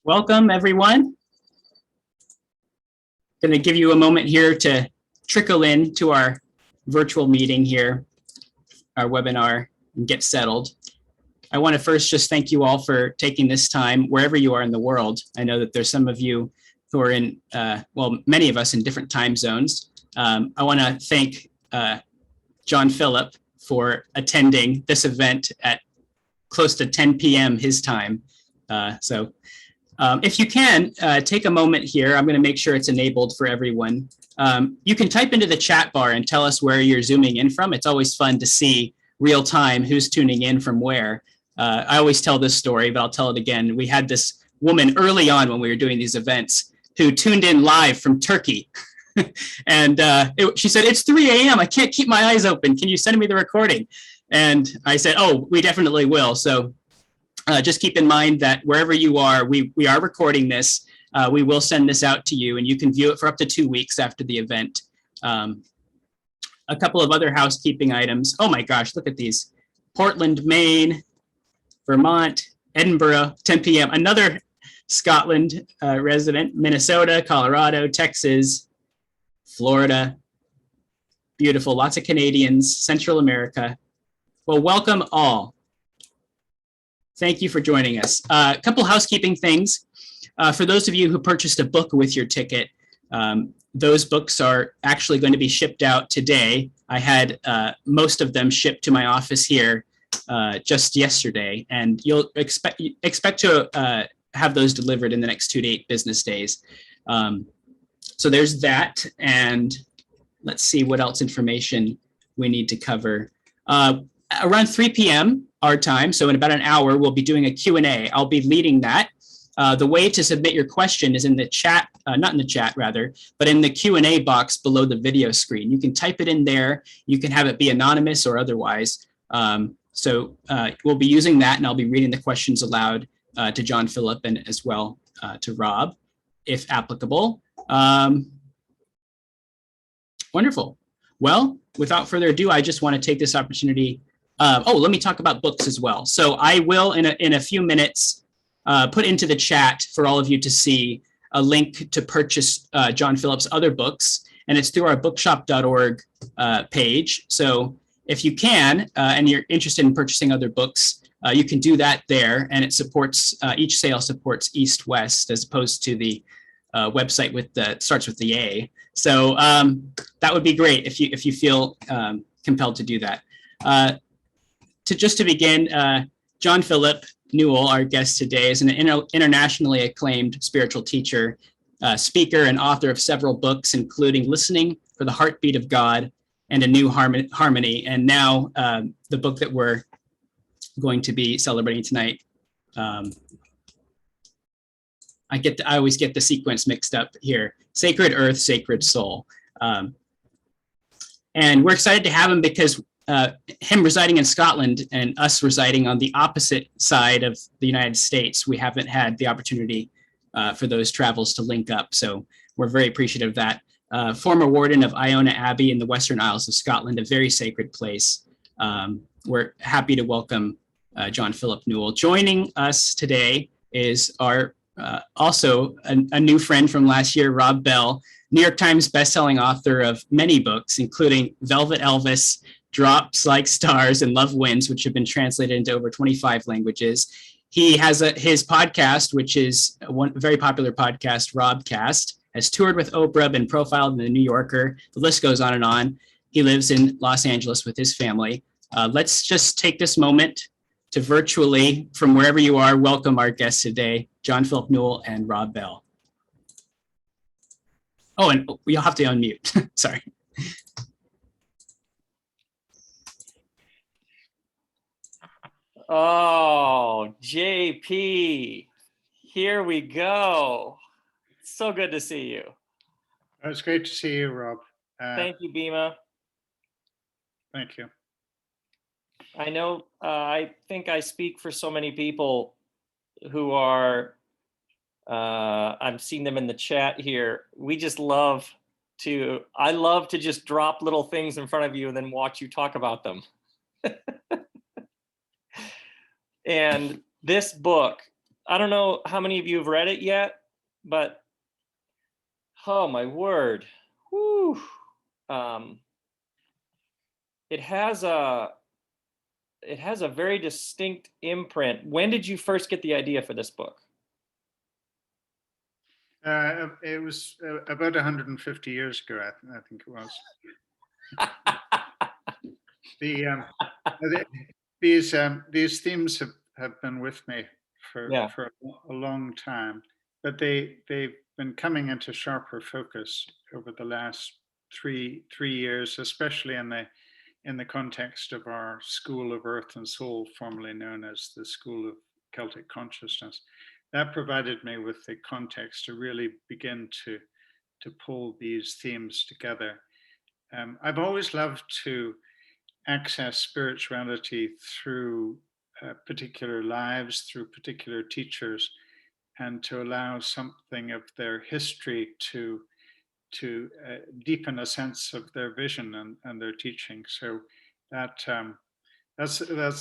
Welcome, everyone. Going to give you a moment here to trickle in to our virtual meeting here, our webinar, and get settled. I want to first just thank you all for taking this time wherever you are in the world. I know that there's some of you who are in, well, many of us in different time zones. I want to thank John Phillip for attending this event at close to 10 p.m. his time. If you can, take a moment here. I'm going to make sure it's enabled for everyone. You can type into the chat bar and tell us where you're zooming in from. It's always fun to see real time who's tuning in from where. I always tell this story, but I'll tell it again. We had this woman early on when we were doing these events who tuned in live from Turkey. And she said, "It's 3 a.m. I can't keep my eyes open. Can you send me the recording?" And I said, "Oh, we definitely will." So just keep in mind that wherever you are, we are recording this. We will send this out to you, and you can view it for up to 2 weeks after the event. A couple of other housekeeping items. Oh my gosh, look at these. Portland, Maine, Vermont, Edinburgh, 10 p.m. Another Scotland resident, Minnesota, Colorado, Texas, Florida. Beautiful, lots of Canadians, Central America. Well, welcome all. Thank you for joining us. A couple housekeeping things. For those of you who purchased a book with your ticket, those books are actually going to be shipped out today. I had most of them shipped to my office here just yesterday, and you'll expect to have those delivered in the next 2 to 8 business days. So there's that, and let's see what else information we need to cover. Around 3 p.m. our time, so in about an hour, we'll be doing a Q&A. I'll be leading that. The way to submit your question is in the chat, not in the chat rather, but in the Q&A box below the video screen. You can type it in there. You can have it be anonymous or otherwise. We'll be using that, and I'll be reading the questions aloud to John Phillip and as well to Rob, if applicable. Wonderful. Well, without further ado, I just want to take this opportunity. Let me talk about books as well. So I will, in a few minutes, put into the chat for all of you to see a link to purchase John Phillip's other books, and it's through our bookshop.org page. So if you can, and you're interested in purchasing other books, you can do that there, and it supports, each sale supports East-West as opposed to the website starts with the A. So that would be great if you feel compelled to do that. To begin, John Phillip Newell, our guest today, is an internationally acclaimed spiritual teacher, speaker, and author of several books, including Listening for the Heartbeat of God and A New Harmony. And now the book that we're going to be celebrating tonight. I always get the sequence mixed up here. Sacred Earth, Sacred Soul. And we're excited to have him because him residing in Scotland and us residing on the opposite side of the United States, we haven't had the opportunity for those travels to link up. So we're very appreciative of that. Former warden of Iona Abbey in the Western Isles of Scotland, a very sacred place. We're happy to welcome John Phillip Newell. Joining us today is our also a new friend from last year, Rob Bell, New York Times bestselling author of many books, including Velvet Elvis, Drops Like Stars, and Love Wins, which have been translated into over 25 languages. He has his podcast, which is one very popular podcast, Robcast, has toured with Oprah, been profiled in the New Yorker. The list goes on and on. He lives in Los Angeles with his family. Let's just take this moment to virtually, from wherever you are, welcome our guests today, John Phillip Newell and Rob Bell. Oh, and you'll have to unmute. Sorry. Oh, JP, here we go. So good to see you. It's great to see you, Rob. Thank you, Bima. Thank you. I know, I think I speak for so many people who are, I'm seeing them in the chat here. I love to just drop little things in front of you and then watch you talk about them. And this book I don't know how many of you have read it yet, but oh my word. Whew. It has a very distinct imprint. When did you first get the idea for this book? It was about 150 years ago, I think it was. These themes have been with me Yeah. for a long time, but they've been coming into sharper focus over the last three years, especially in the context of our School of Earth and Soul, formerly known as the School of Celtic Consciousness. That provided me with the context to really begin to pull these themes together. I've always loved to access spirituality through particular lives, through particular teachers, and to allow something of their history to deepen a sense of their vision and their teaching. So that's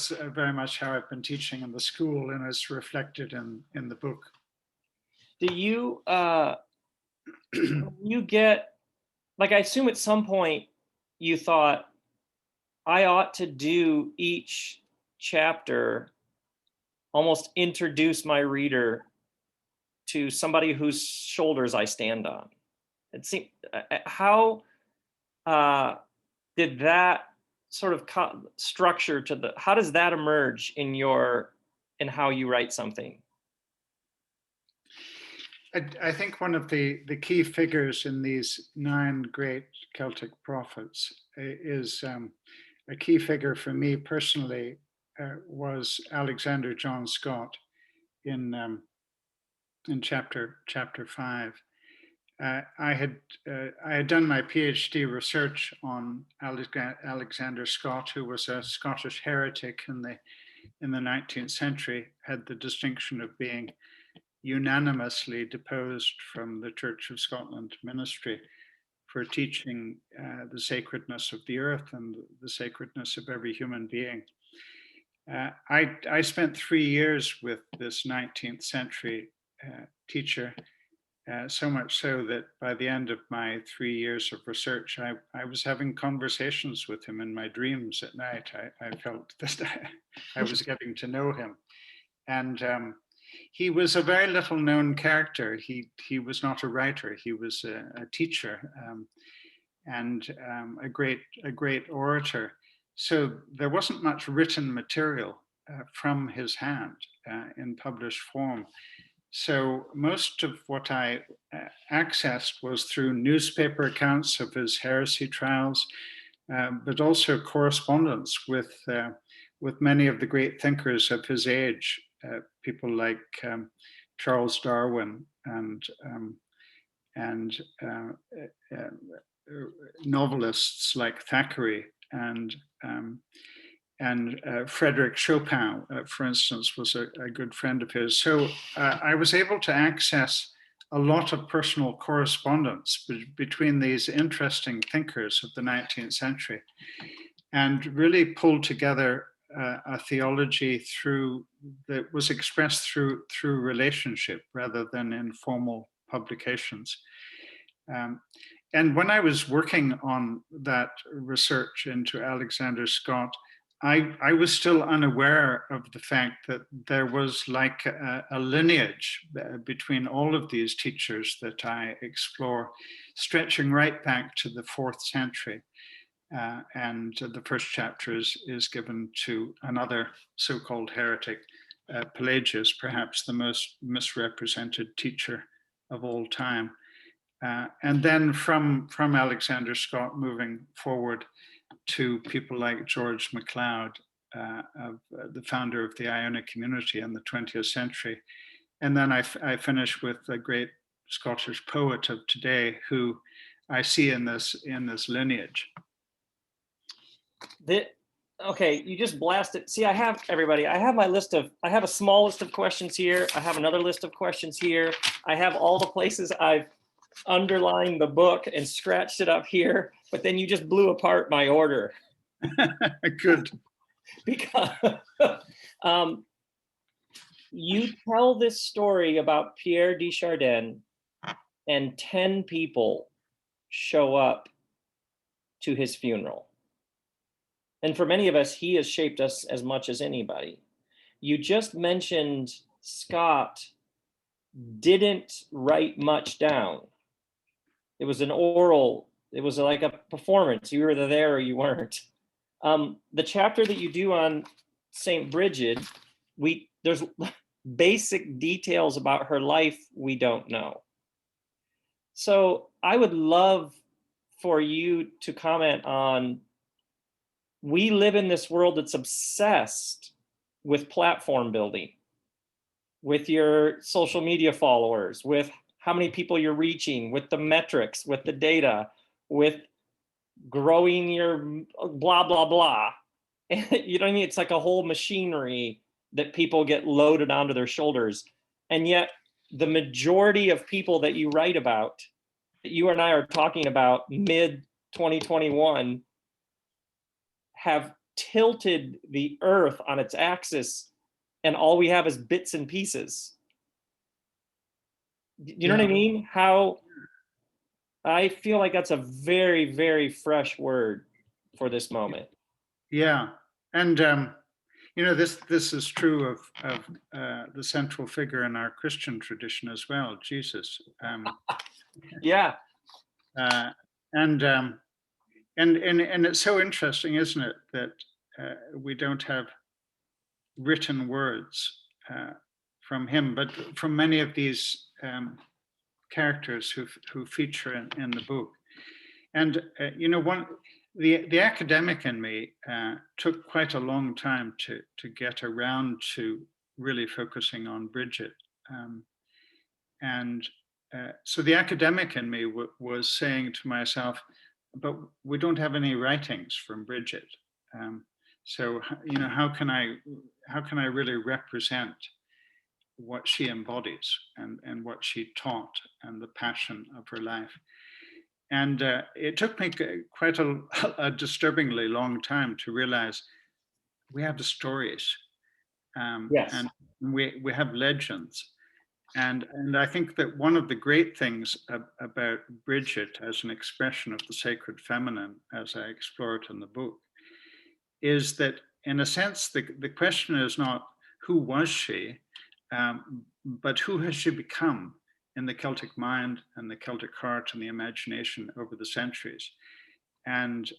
very much how I've been teaching in the school, and it's reflected in the book. Do you you get, like, I assume at some point you thought, I ought to do each chapter, almost introduce my reader to somebody whose shoulders I stand on. It seemed, how did that sort of structure to the, how does that emerge in how you write something? I think one of the key figures in these 9 great Celtic prophets is a key figure for me personally was Alexander John Scott in chapter 5. I had done my PhD research on Alexander Scott, who was a Scottish heretic in the 19th century, had the distinction of being unanimously deposed from the Church of Scotland ministry for teaching the sacredness of the earth and the sacredness of every human being. I spent 3 years with this 19th century teacher, so much so that by the end of my 3 years of research, I was having conversations with him in my dreams at night. I felt that I was getting to know him. And he was a very little known character. He was not a writer. He was a teacher and a great orator. So there wasn't much written material from his hand in published form. So most of what I accessed was through newspaper accounts of his heresy trials, but also correspondence with many of the great thinkers of his age, people like Charles Darwin and novelists like Thackeray and Frederick Chopin, for instance, was a good friend of his. So I was able to access a lot of personal correspondence between these interesting thinkers of the 19th century and really pulled together a theology that was expressed through relationship rather than in formal publications. And when I was working on that research into Alexander Scott, I was still unaware of the fact that there was like a lineage between all of these teachers that I explore, stretching right back to the 4th century. And the first chapter is given to another so-called heretic, Pelagius, perhaps the most misrepresented teacher of all time. And then from Alexander Scott, moving forward to people like George MacLeod, the founder of the Ionic community in the 20th century. And then I finish with a great Scottish poet of today who I see in this lineage. Okay, you just blasted. See, I have a small list of questions here. I have another list of questions here. I have all the places I've underlined the book and scratched it up here, but then you just blew apart my order. Good. Because you tell this story about Pierre Desjardins, and 10 people show up to his funeral. And for many of us, he has shaped us as much as anybody. You just mentioned Scott didn't write much down. It was an oral, it was like a performance. You were either there or you weren't. The chapter that you do on St. Bridget, there's basic details about her life we don't know. So I would love for you to comment on, we live in this world that's obsessed with platform building, with your social media followers, with how many people you're reaching, with the metrics, with the data, with growing your blah, blah, blah. You know what I mean? It's like a whole machinery that people get loaded onto their shoulders. And yet the majority of people that you write about, that you and I are talking about mid 2021, have tilted the earth on its axis, and all we have is bits and pieces. You know what I mean? How I feel like that's a very, very fresh word for this moment. Yeah, and this is true of the central figure in our Christian tradition as well, Jesus. Yeah. And it's so interesting, isn't it, that we don't have written words from him, but from many of these characters who feature in the book. And the academic in me took quite a long time to get around to really focusing on Bridget. So the academic in me was saying to myself, but we don't have any writings from Bridget. So how can I really represent what she embodies and what she taught and the passion of her life? And it took me quite a disturbingly long time to realize we have the stories, Yes. and we have legends. And I think that one of the great things about Bridget as an expression of the sacred feminine, as I explore it in the book, is that in a sense, the question is not who was she, but who has she become in the Celtic mind and the Celtic heart and the imagination over the centuries. And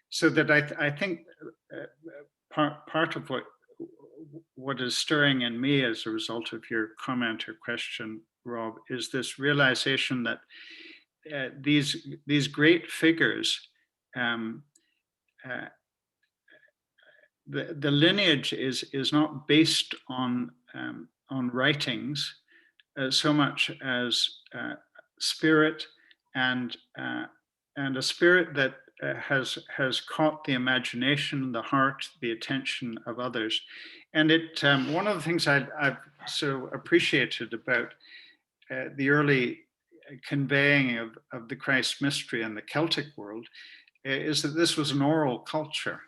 so that I think part of what is stirring in me as a result of your comment or question, Rob, is this realization that these great figures, the lineage is not based on writings so much as spirit, and a spirit that has caught the imagination, the heart, the attention of others. And one of the things I've so appreciated about the early conveying of the Christ mystery in the Celtic world is that this was an oral culture.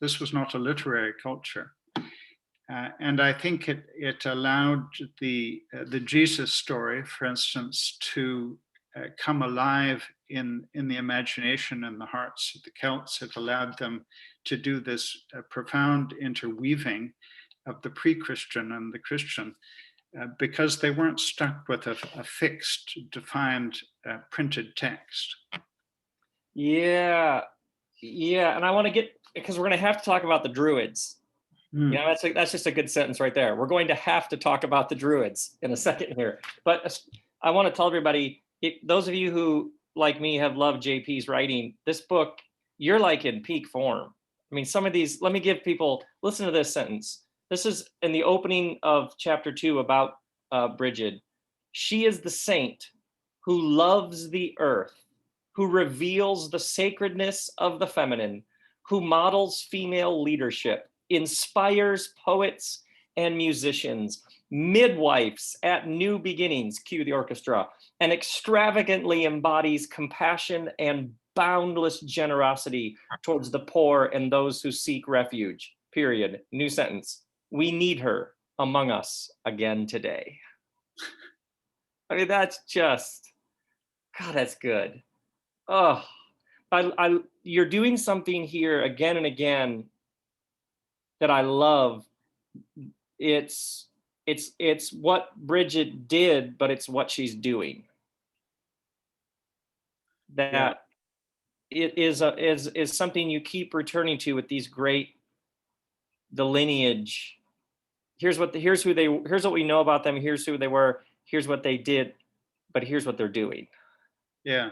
This was not a literary culture. And I think it allowed the Jesus story, for instance, to come alive in the imagination and the hearts of the Celts. It allowed them to do this profound interweaving of the pre-Christian and the Christian, because they weren't stuck with a fixed, defined, printed text. Yeah. And I want to get, because we're going to have to talk about the Druids. Yeah, that's just a good sentence right there. We're going to have to talk about the Druids in a second here. But I want to tell everybody, those of you who, like me, have loved JP's writing, this book, you're like in peak form. I mean, some of these, let me give people, listen to this sentence. This is in the opening of chapter 2 about Bridget. She is the saint who loves the earth, who reveals the sacredness of the feminine, who models female leadership, inspires poets and musicians, midwives at new beginnings, cue the orchestra, and extravagantly embodies compassion and boundless generosity towards the poor and those who seek refuge, period. New sentence. We need her. among us again today. I mean, that's just, God, that's good. Oh, you're doing something here again and again that I love. It's it's what Bridget did, but it's what she's doing. Yeah. That it is something you keep returning to with these great, the lineage. Here's what we know about them. Here's who they were. Here's what they did, but here's what they're doing. Yeah.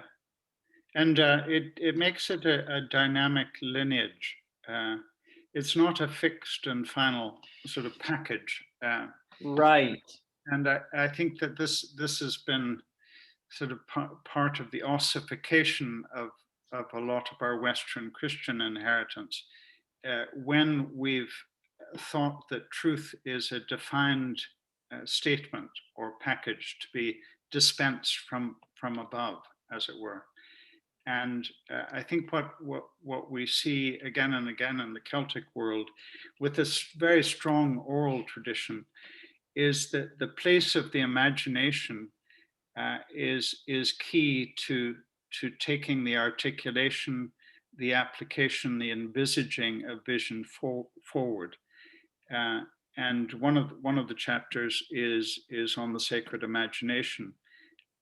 And it makes it a dynamic lineage. It's not a fixed and final sort of package. Right. And I think that this has been sort of part of the ossification of a lot of our Western Christian inheritance. When we've thought that truth is a defined statement or package to be dispensed from above, as it were. And I think what we see again and again in the Celtic world, with this very strong oral tradition, is that the place of the imagination is key to taking the articulation, the application, the envisaging of vision forward. And one of the chapters is on the sacred imagination,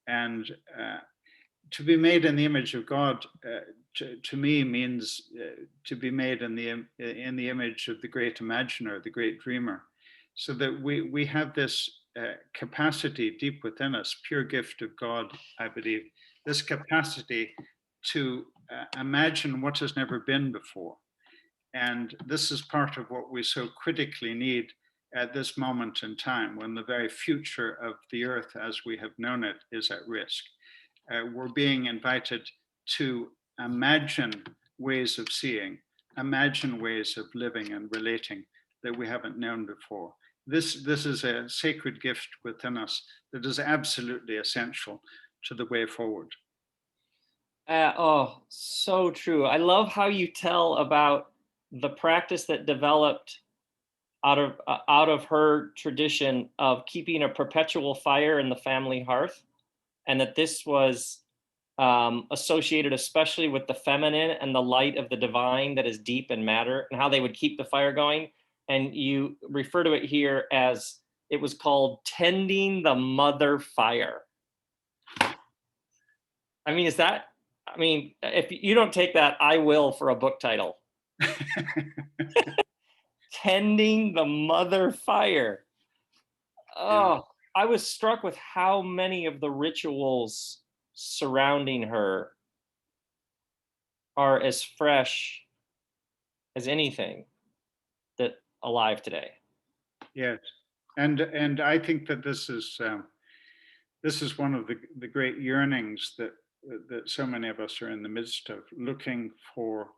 and to be made in the image of God, to me means to be made in the image of the great imaginer, the great dreamer, so that we have this capacity deep within us, pure gift of God, I believe, this capacity to imagine what has never been before. And this is part of what we so critically need at this moment in time, when the very future of the earth as we have known it is at risk. We're being invited to imagine ways of seeing, imagine ways of living and relating that we haven't known before. This is a sacred gift within us that is absolutely essential to the way forward. Oh, so true. I love how you tell about the practice that developed out of her tradition of keeping a perpetual fire in the family hearth, and that this was associated especially with the feminine and the light of the divine that is deep in matter, and how they would keep the fire going. And you refer to it here as, it was called tending the mother fire. I mean, if you don't take that, I will, for a book title. Tending the mother fire. Oh, yeah. I was struck with how many of the rituals surrounding her are as fresh as anything that alive today. Yes, and I think that this is one of the great yearnings that so many of us are in the midst of, looking for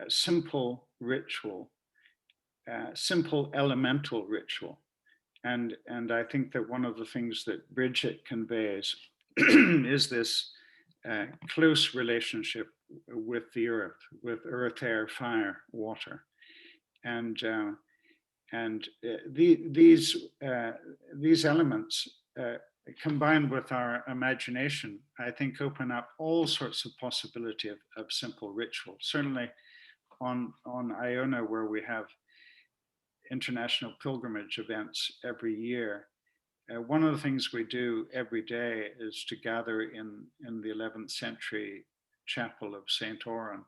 simple ritual, simple elemental ritual. And I think that one of the things that Bridget conveys is this close relationship with the earth, air, fire, water, and these elements combined with our imagination, I think, open up all sorts of possibility of simple ritual. Certainly on Iona, where we have international pilgrimage events every year, one of the things we do every day is to gather in the 11th century chapel of St. Oran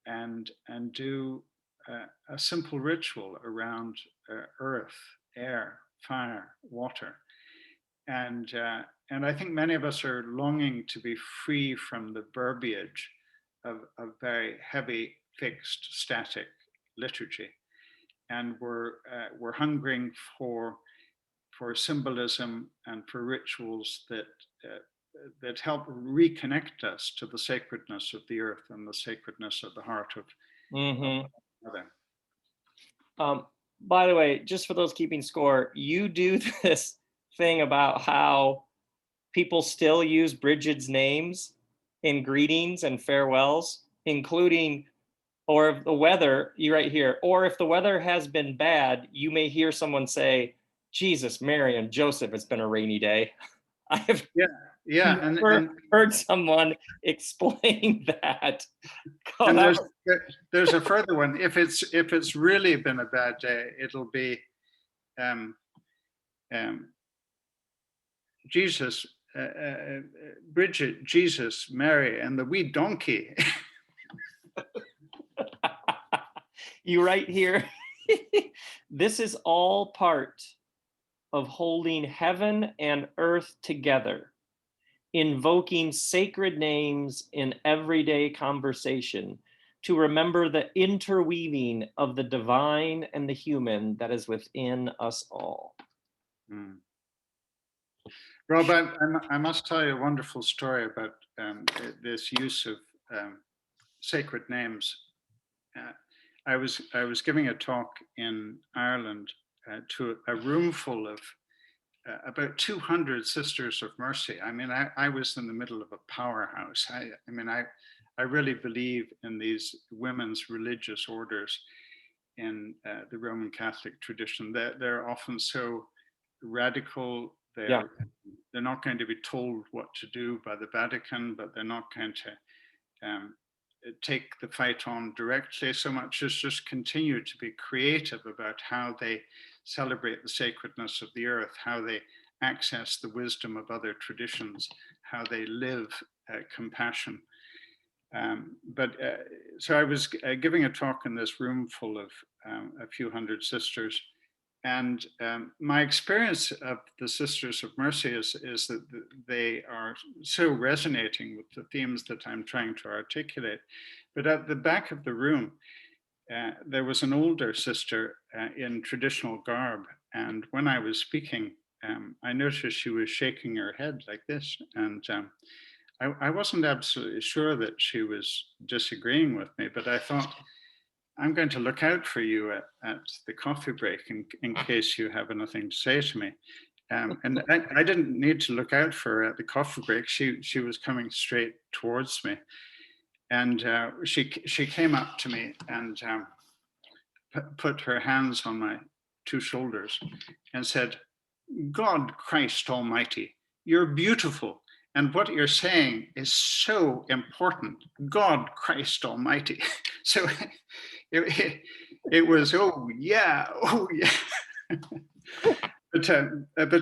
and do a simple ritual around earth, air, fire, water. And I think many of us are longing to be free from the verbiage of very heavy, fixed, static liturgy. And we're hungering for symbolism and for rituals that help reconnect us to the sacredness of the earth and the sacredness of the heart of other. By the way, just for those keeping score, you do this thing about how people still use Bridget's names in greetings and farewells, including Or if the weather, you right here, or if the weather has been bad, you may hear someone say, Jesus, Mary, and Joseph, it's been a rainy day. I have Yeah, never heard someone explain that. Oh, and that there's a further one. If it's really been a bad day, it'll be um, Jesus, Bridget, Jesus, Mary, and the wee donkey. you right here. This is all part of holding heaven and earth together, invoking sacred names in everyday conversation to remember the interweaving of the divine and the human that is within us all. Rob, I must tell you a wonderful story about this use of sacred names. I was giving a talk in Ireland to a room full of about 200 Sisters of Mercy. I mean, I was in the middle of a powerhouse. I really believe in these women's religious orders in the Roman Catholic tradition. They're often so radical. They're not going to be told what to do by the Vatican, but they're not going to take the fight on directly so much as just continue to be creative about how they celebrate the sacredness of the earth, how they access the wisdom of other traditions, how they live compassion. So I was giving a talk in this room full of a few hundred sisters, and my experience of the Sisters of Mercy is that they are so resonating with the themes that I'm trying to articulate. But at the back of the room, there was an older sister in traditional garb. And when I was speaking, I noticed she was shaking her head like this. And I wasn't absolutely sure that she was disagreeing with me, but I thought, I'm going to look out for you at the coffee break in case you have anything to say to me. And I didn't need to look out for her at the coffee break. She was coming straight towards me. And she came up to me and put her hands on my two shoulders and said, God Christ Almighty, you're beautiful. And what you're saying is so important. God Christ Almighty. So it was, oh yeah. But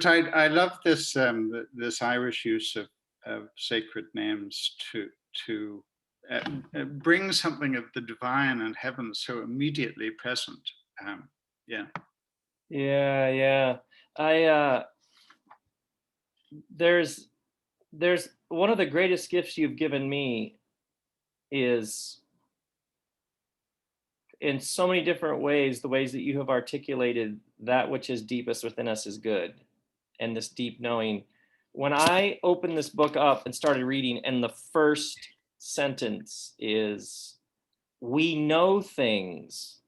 I love this this Irish use of sacred names to bring something of the divine and heaven so immediately present. Yeah. There's one of the greatest gifts you've given me is, in so many different ways, the ways that you have articulated that which is deepest within us is good, and this deep knowing. When I opened this book up and started reading, and the first sentence is, we know things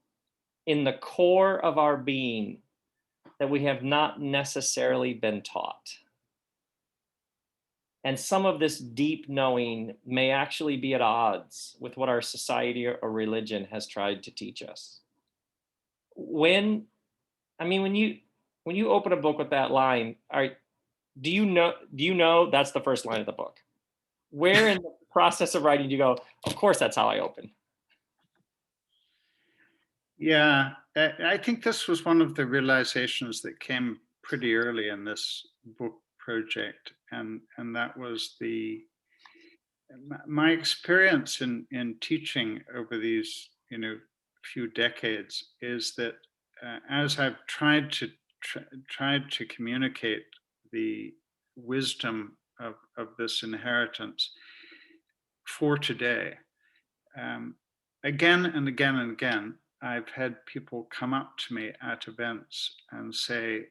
in the core of our being that we have not necessarily been taught. And some of this deep knowing may actually be at odds with what our society or religion has tried to teach us. When you open a book with that line, do you know that's the first line of the book? Where in the process of writing do you go, of course that's how I open? Yeah, I think this was one of the realizations that came pretty early in this book project, and that was my experience in teaching over these few decades is that as I've tried to communicate the wisdom of this inheritance for today, again and again and again, I've had people come up to me at events and say,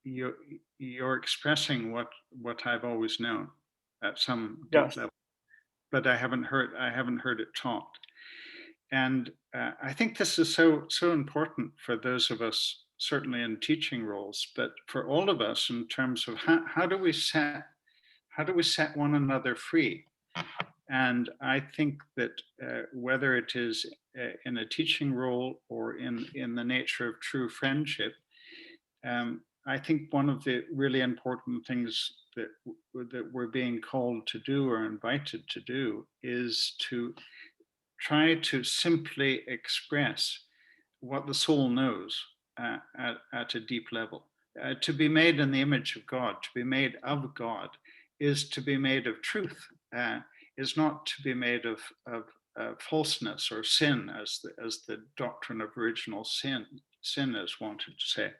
you're expressing what I've always known at some deep level, but I haven't heard it taught. And I think this is so important for those of us certainly in teaching roles, but for all of us in terms of how do we set one another free And I think that whether it is in a teaching role or in the nature of true friendship, I think one of the really important things that we're being called to do or invited to do is to try to simply express what the soul knows at a deep level. To be made in the image of God, to be made of God, is to be made of truth, is not to be made of falseness or sin, as the doctrine of original sin is wanted to say.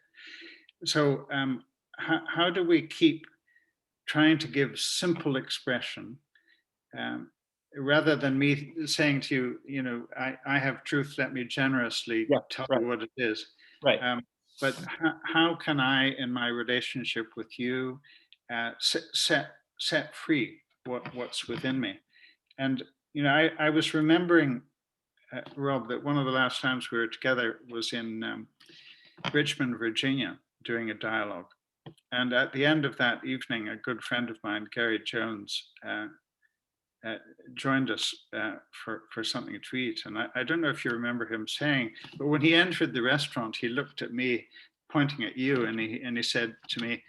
So how do we keep trying to give simple expression, rather than me saying to you, I have truth, let me generously tell you what it is. Right. But how can I, in my relationship with you, set free what's within me? And I was remembering, Rob, that one of the last times we were together was in Richmond, Virginia, doing a dialogue. And at the end of that evening, a good friend of mine, Gary Jones, joined us for something to eat. And I don't know if you remember him saying, but when he entered the restaurant, he looked at me, pointing at you, and he said to me,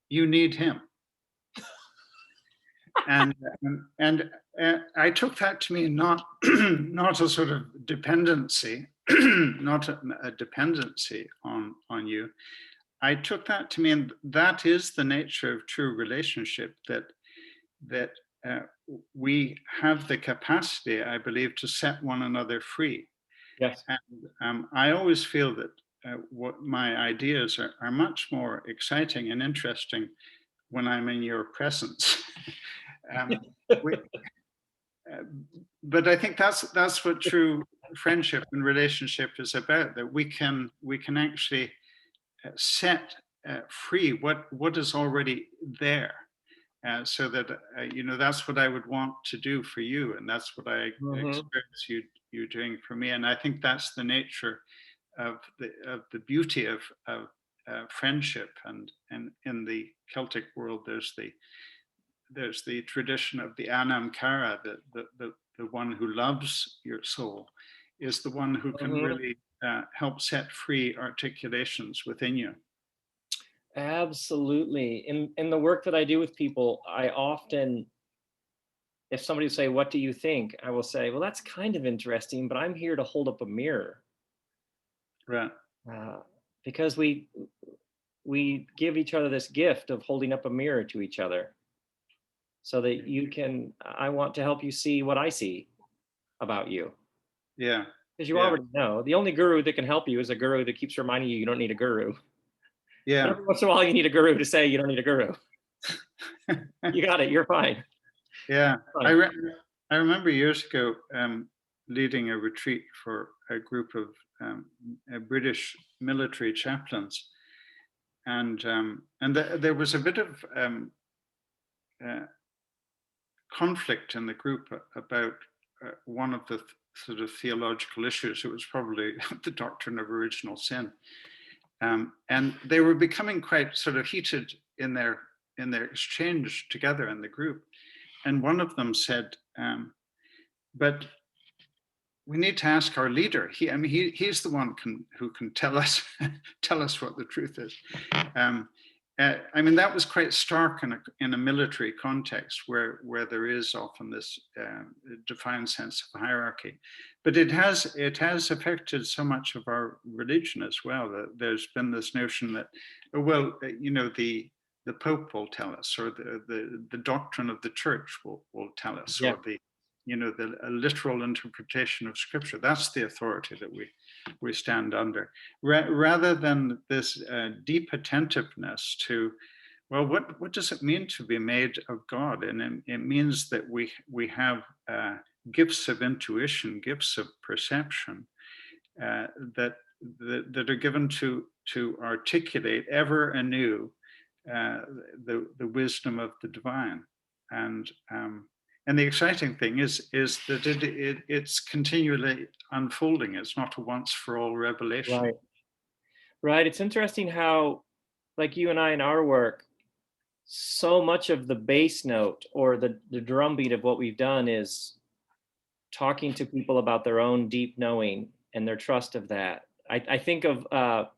"You need him." and I took that to mean not a sort of dependency, not a dependency on you. I took that to mean that is the nature of true relationship, that we have the capacity, I believe, to set one another free. Yes. And I always feel that what my ideas are much more exciting and interesting when I'm in your presence. But I think that's what true friendship and relationship is about, that we can actually set free what is already there. So that that's what I would want to do for you, and that's what I experience you doing for me. And I think that's the nature of the beauty of friendship. And in the Celtic world, there's the tradition of the Anam Cara, the one who loves your soul, is the one who can really help set free articulations within you. Absolutely. In the work that I do with people, I often, if somebody say, "What do you think?" I will say, "Well, that's kind of interesting, but I'm here to hold up a mirror." Right. Because we give each other this gift of holding up a mirror to each other, so that I want to help you see what I see about you. Yeah. Because you already know. The only guru that can help you is a guru that keeps reminding you don't need a guru. Yeah. But every once in a while, you need a guru to say you don't need a guru. You got it. You're fine. Yeah. Fine. I remember years ago leading a retreat for a group of British military chaplains, and there was a bit of conflict in the group about one of the sort of theological issues. It was probably the doctrine of original sin. And they were becoming quite sort of heated in their exchange together in the group. And one of them said, but we need to ask our leader. He's the one who can tell us what the truth is. That was quite stark in a military context where there is often this defined sense of hierarchy, but it has affected so much of our religion as well. That there's been this notion that, the Pope will tell us, or the doctrine of the Church will tell us, or the literal interpretation of Scripture. That's the authority that we stand under, rather than this deep attentiveness to, well, what does it mean to be made of God? And it means that we have gifts of intuition, gifts of perception that are given to articulate ever anew the wisdom of the divine. And the exciting thing is that it's continually unfolding. It's not a once for all revelation. Right. It's interesting how, like you and I in our work, so much of the bass note or the drumbeat of what we've done is talking to people about their own deep knowing and their trust of that. I think of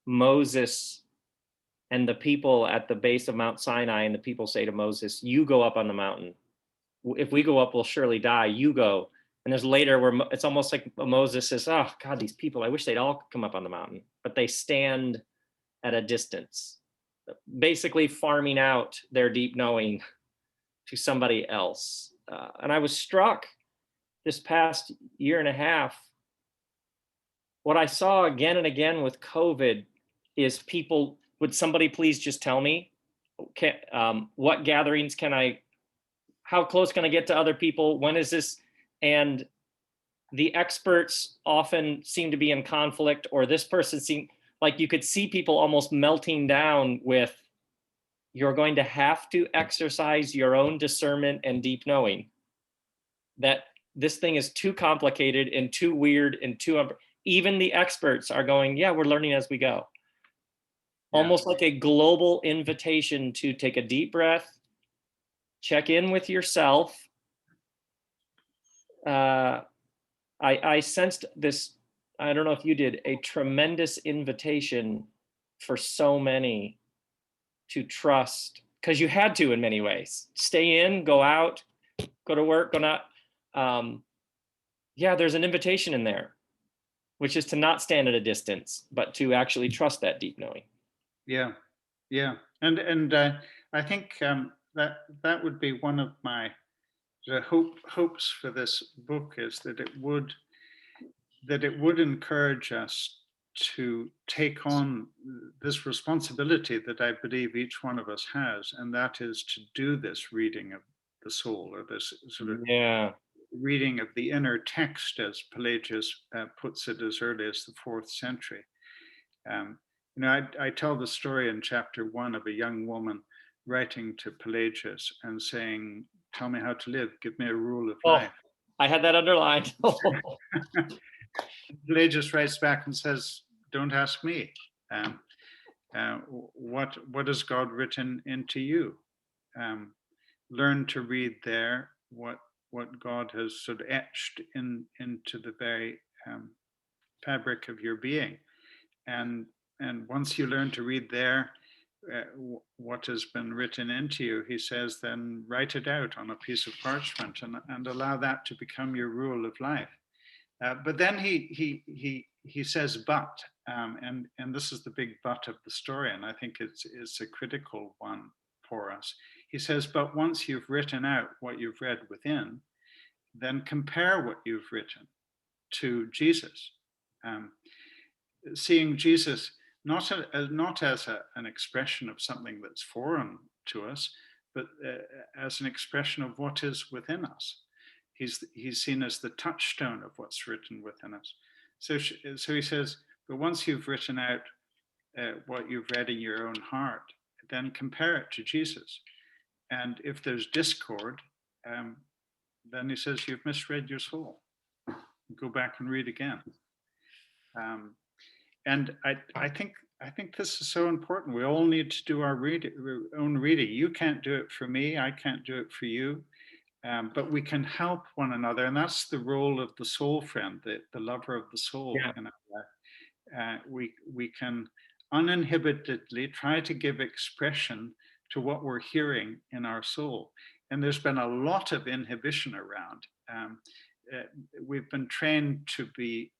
Moses and the people at the base of Mount Sinai, and the people say to Moses, "You go up on the mountain. If we go up, we'll surely die. You go." And there's later where it's almost like Moses says, "Oh God, these people, I wish they'd all come up on the mountain," but they stand at a distance, basically farming out their deep knowing to somebody else. And I was struck this past year and a half. What I saw again and again with COVID is people, would somebody please just tell me, what gatherings can I, how close can I get to other people? When is this? And the experts often seem to be in conflict, or this person seemed like you could see people almost melting down with, you're going to have to exercise your own discernment and deep knowing. That this thing is too complicated and too weird and too, even the experts are going, yeah, we're learning as we go. Yeah. Almost like a global invitation to take a deep breath, check in with yourself. I sensed this, I don't know if you did, a tremendous invitation for so many to trust, because you had to in many ways. Stay in, go out, go to work, go not. Yeah, there's an invitation in there, which is to not stand at a distance, but to actually trust that deep knowing. Yeah, yeah, and I think that would be one of my hopes for this book, is that it would encourage us to take on this responsibility that I believe each one of us has, and that is to do this reading of the soul, or this sort of reading of the inner text, as Pelagius puts it, as early as the 4th century. I tell the story in chapter 1 of a young woman writing to Pelagius and saying, "Tell me how to live, give me a rule of life." I had that underlined. Pelagius writes back and says, "Don't ask me. What has God written into you? Learn to read there what God has sort of etched into the very fabric of your being, and once you learn to read there what has been written into you," he says, "then write it out on a piece of parchment and allow that to become your rule of life." But then he says, "But," and this is the big but of the story, and I think it's a critical one for us. He says, "But once you've written out what you've read within, then compare what you've written to Jesus, seeing Jesus not as an expression of something that's foreign to us, but as an expression of what is within us. He's seen as the touchstone of what's written within us. So he says, but once you've written out what you've read in your own heart, then compare it to Jesus. And if there's discord, then he says, you've misread your soul. Go back and read again. And I think this is so important. We all need to do our own reading. You can't do it for me. I can't do it for you. But we can help one another, and that's the role of the soul friend, the lover of the soul. Yeah. We can uninhibitedly try to give expression to what we're hearing in our soul. And there's been a lot of inhibition around. We've been trained to be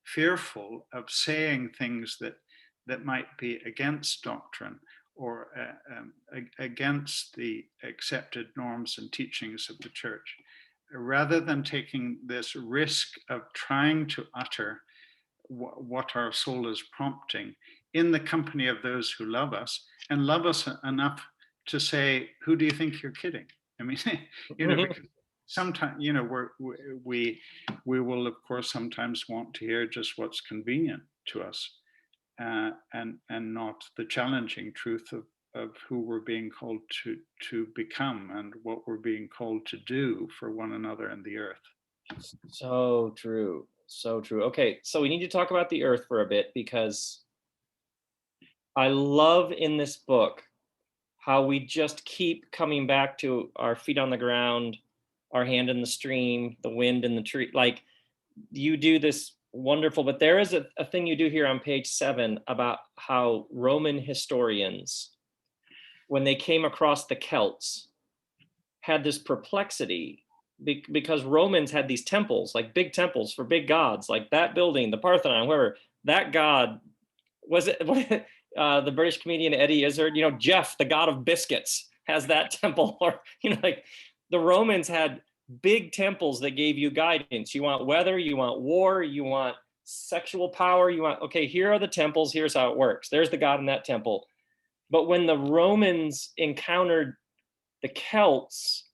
fearful of saying things that might be against doctrine, or against the accepted norms and teachings of the church, rather than taking this risk of trying to utter what our soul is prompting in the company of those who love us, and love us enough to say, who do you think you're kidding? I mean, because sometimes, we will, of course, sometimes want to hear just what's convenient to us. And not the challenging truth of who we're being called to become, and what we're being called to do for one another and the earth. So true. So true. Okay, so we need to talk about the earth for a bit, because I love in this book how we just keep coming back to our feet on the ground, our hand in the stream, the wind in the tree. Like, you do this wonderful, but there is a thing you do here on page 7 about how Roman historians, when they came across the Celts, had this perplexity because Romans had these temples, like big temples for big gods, like that building, the Parthenon, wherever. That god was it. The British comedian Eddie Izzard, Jeff, the god of biscuits, has that temple. Or like the Romans had big temples that gave you guidance. You want weather, you want war, you want sexual power, you want, okay, here are the temples, here's how it works. There's the god in that temple. But when the Romans encountered the Celts,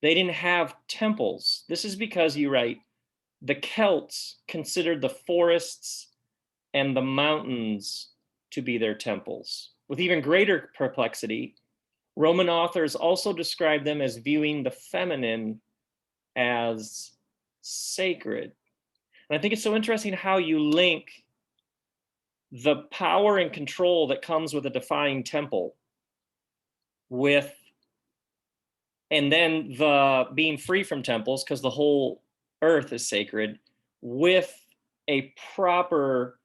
they didn't have temples. This is because, you write, the Celts considered the forests and the mountains to be their temples. With even greater perplexity, Roman authors also describe them as viewing the feminine as sacred. And I think it's so interesting how you link the power and control that comes with a defined temple with, and then the being free from temples, because the whole earth is sacred, with a proper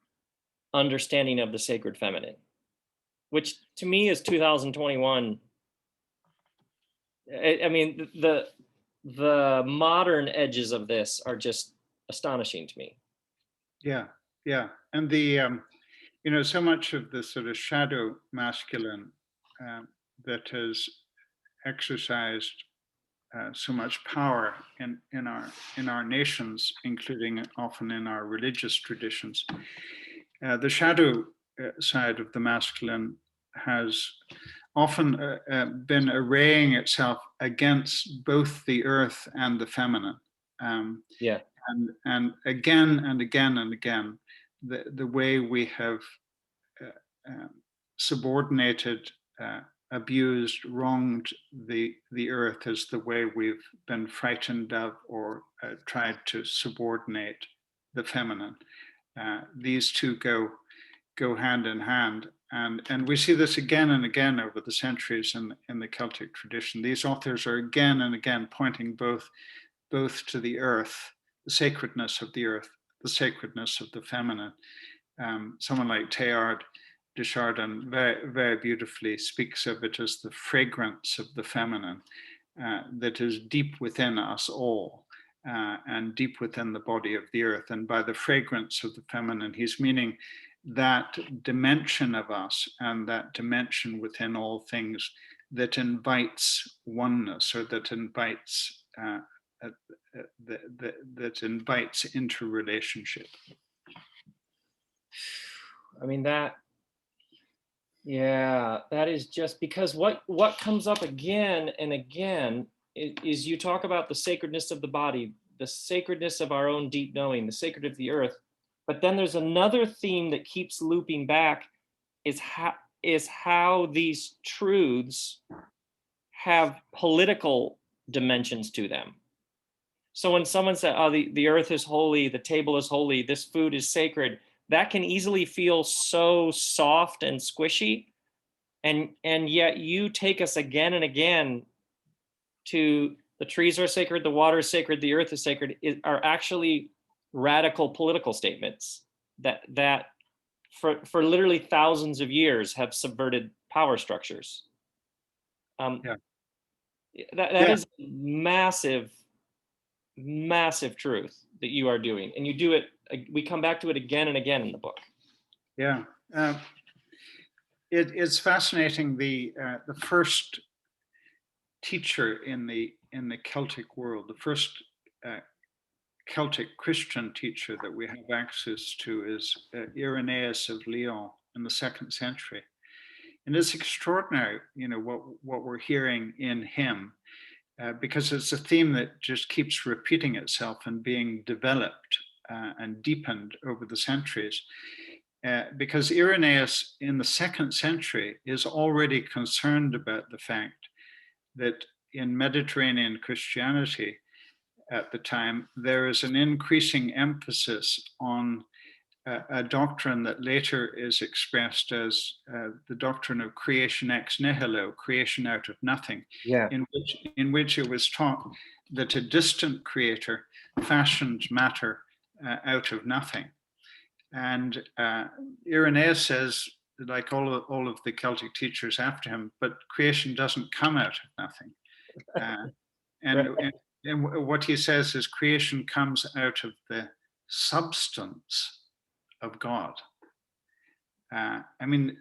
understanding of the sacred feminine, which to me is 2021. I mean, the modern edges of this are just astonishing to me. Yeah, yeah. And so much of the sort of shadow masculine that has exercised so much power in our nations, including often in our religious traditions. The shadow side of the masculine has often been arraying itself against both the earth and the feminine. Yeah. And again and again and again, the way we have subordinated, abused, wronged the earth is the way we've been frightened of or tried to subordinate the feminine. These two go hand in hand. And we see this again and again over the centuries in the Celtic tradition. These authors are again and again pointing both to the earth, the sacredness of the earth, the sacredness of the feminine. Someone like Teilhard de Chardin very, very beautifully speaks of it as the fragrance of the feminine that is deep within us all and deep within the body of the earth. And by the fragrance of the feminine, he's meaning that dimension of us and that dimension within all things that invites oneness, or that invites that invites interrelationship. I mean, that is just because what comes up again and again is you talk about the sacredness of the body, the sacredness of our own deep knowing, the sacred of the earth. But then there's another theme that keeps looping back, is how these truths have political dimensions to them. So when someone says, oh, the earth is holy, the table is holy, this food is sacred, that can easily feel so soft and squishy. And yet you take us again and again to the trees are sacred, the water is sacred, the earth is sacred, are actually radical political statements that for literally thousands of years have subverted power structures. That is massive truth that you are doing, and you do it. We come back to it again and again in the book. Yeah, it's fascinating. The first teacher in the Celtic world, the first Celtic Christian teacher that we have access to is Irenaeus of Lyon in the 2nd century. And it's extraordinary, what we're hearing in him, because it's a theme that just keeps repeating itself and being developed and deepened over the centuries. Because Irenaeus in the 2nd century is already concerned about the fact that in Mediterranean Christianity at the time, there is an increasing emphasis on a doctrine that later is expressed as the doctrine of creation ex nihilo, creation out of nothing, Yeah. in which it was taught that a distant creator fashioned matter out of nothing. And Irenaeus says, like all of the Celtic teachers after him, but creation doesn't come out of nothing. And, Right. and what he says is creation comes out of the substance of God. I mean,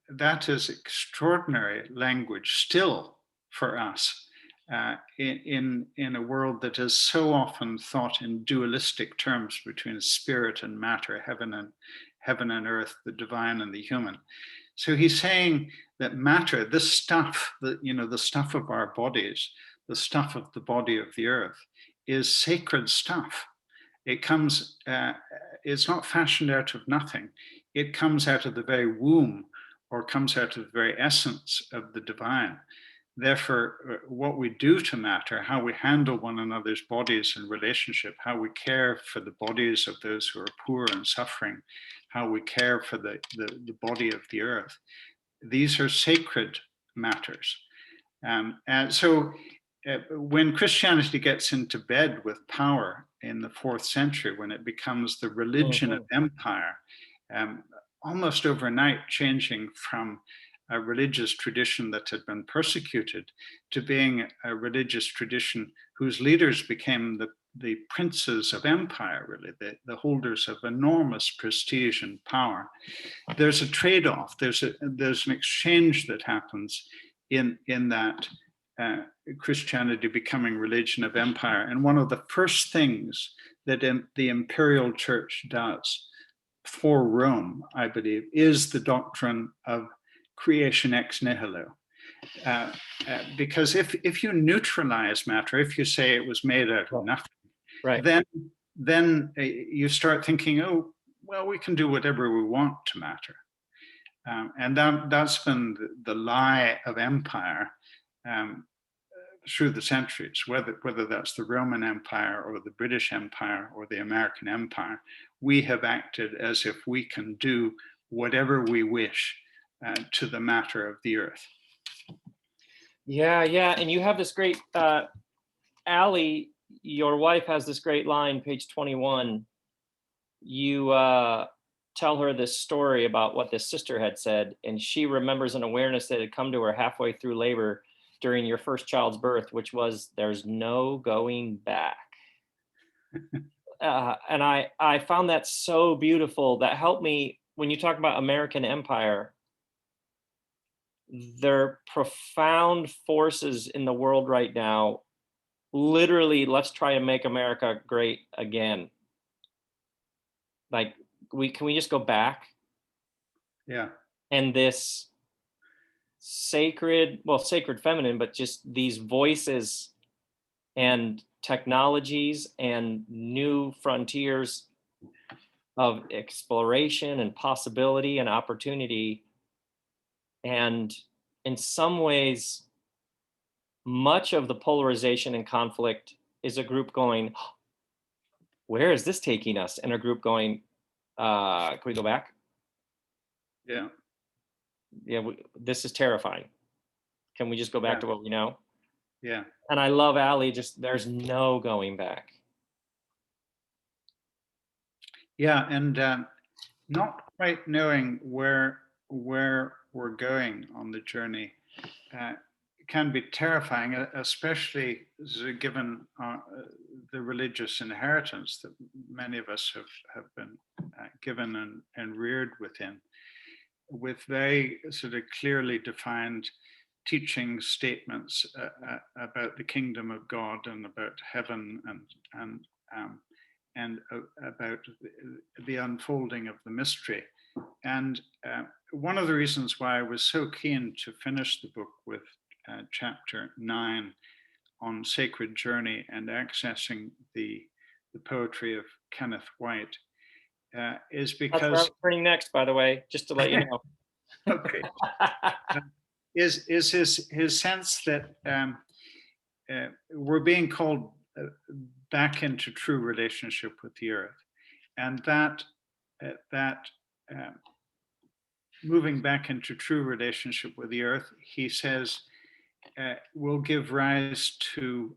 that is extraordinary language still for us in a world that is so often thought in dualistic terms between spirit and matter, heaven and earth, the divine and the human. So he's saying that matter, this stuff, the stuff of our bodies, the stuff of the body of the earth, is sacred stuff. It comes, it's not fashioned out of nothing. It comes out of the very womb, or comes out of the very essence of the divine. Therefore, what we do to matter, how we handle one another's bodies in relationship, how we care for the bodies of those who are poor and suffering, how we care for the body of the earth, these are sacred matters. And so when Christianity gets into bed with power in the 4th century, when it becomes the religion of empire, almost overnight changing from a religious tradition that had been persecuted to being a religious tradition whose leaders became the princes of empire, really, the holders of enormous prestige and power. There's a trade-off, there's an exchange that happens in that Christianity becoming religion of empire. And one of the first things that the imperial church does for Rome, I believe, is the doctrine of creation ex nihilo. Because if you neutralize matter, if you say it was made out of nothing, right, then you start thinking, oh, well, we can do whatever we want to matter. And that's been the lie of empire through the centuries, whether that's the Roman Empire or the British Empire or the American Empire. We have acted as if we can do whatever we wish to the matter of the earth. Yeah, and you have this great, Allie, your wife has this great line, page 21. You tell her this story about what this sister had said, and she remembers an awareness that had come to her halfway through labor during your first child's birth, which was, there's no going back. And I found that so beautiful. That helped me when you talk about American empire. There are profound forces in the world right now. Literally, let's try and make America great again. Like, can we just go back? Yeah. And this sacred feminine, but just these voices and technologies and new frontiers of exploration and possibility and opportunity. And in some ways, much of the polarization and conflict is a group going, where is this taking us? And a group going, can we go back? Yeah. Yeah, this is terrifying. Can we just go back to what we know? Yeah. And I love Allie, just there's no going back. Yeah, and not quite knowing where we're going on the journey can be terrifying, especially given the religious inheritance that many of us have been given and reared within, with very sort of clearly defined teaching statements about the kingdom of God and about heaven and about the unfolding of the mystery. And one of the reasons why I was so keen to finish the book with chapter 9 on sacred journey and accessing the poetry of Kenneth White is because... That's where I'm turning next, by the way, just to let you know. Okay. Is his sense that we're being called back into true relationship with the earth, and that that moving back into true relationship with the earth, he says, will give rise to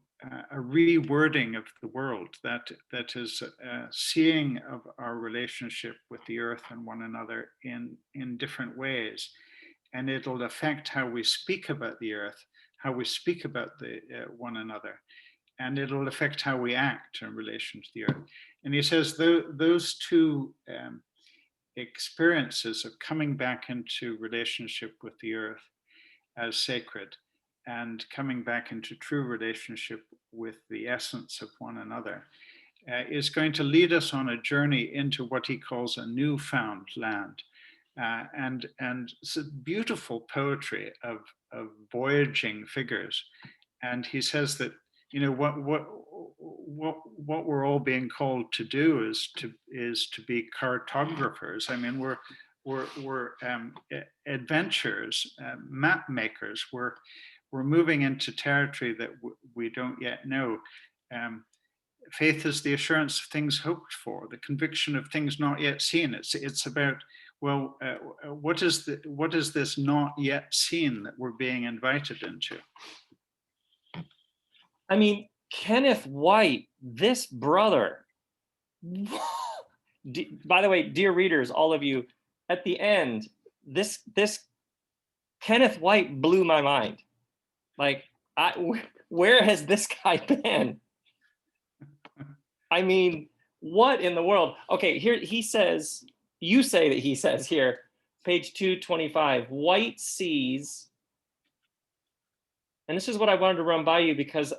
a rewording of the world, that is seeing of our relationship with the earth and one another in different ways. And it'll affect how we speak about the earth, how we speak about the one another, and it'll affect how we act in relation to the earth. And he says those two experiences of coming back into relationship with the earth as sacred and coming back into true relationship with the essence of one another is going to lead us on a journey into what he calls a newfound land. And it's a beautiful poetry of voyaging figures. And he says that, you know, what we're all being called to do is to be cartographers. I mean, we're adventurers, map makers. We're moving into territory that we don't yet know. Faith is the assurance of things hoped for, the conviction of things not yet seen. It's about, well, what is this not yet seen that we're being invited into? I mean, Kenneth White, this brother. By the way, dear readers, all of you, at the end, this Kenneth White blew my mind. Like, where has this guy been? I mean, what in the world? Okay, here he says, you say that he says here, page 225, White sees, and this is what I wanted to run by you because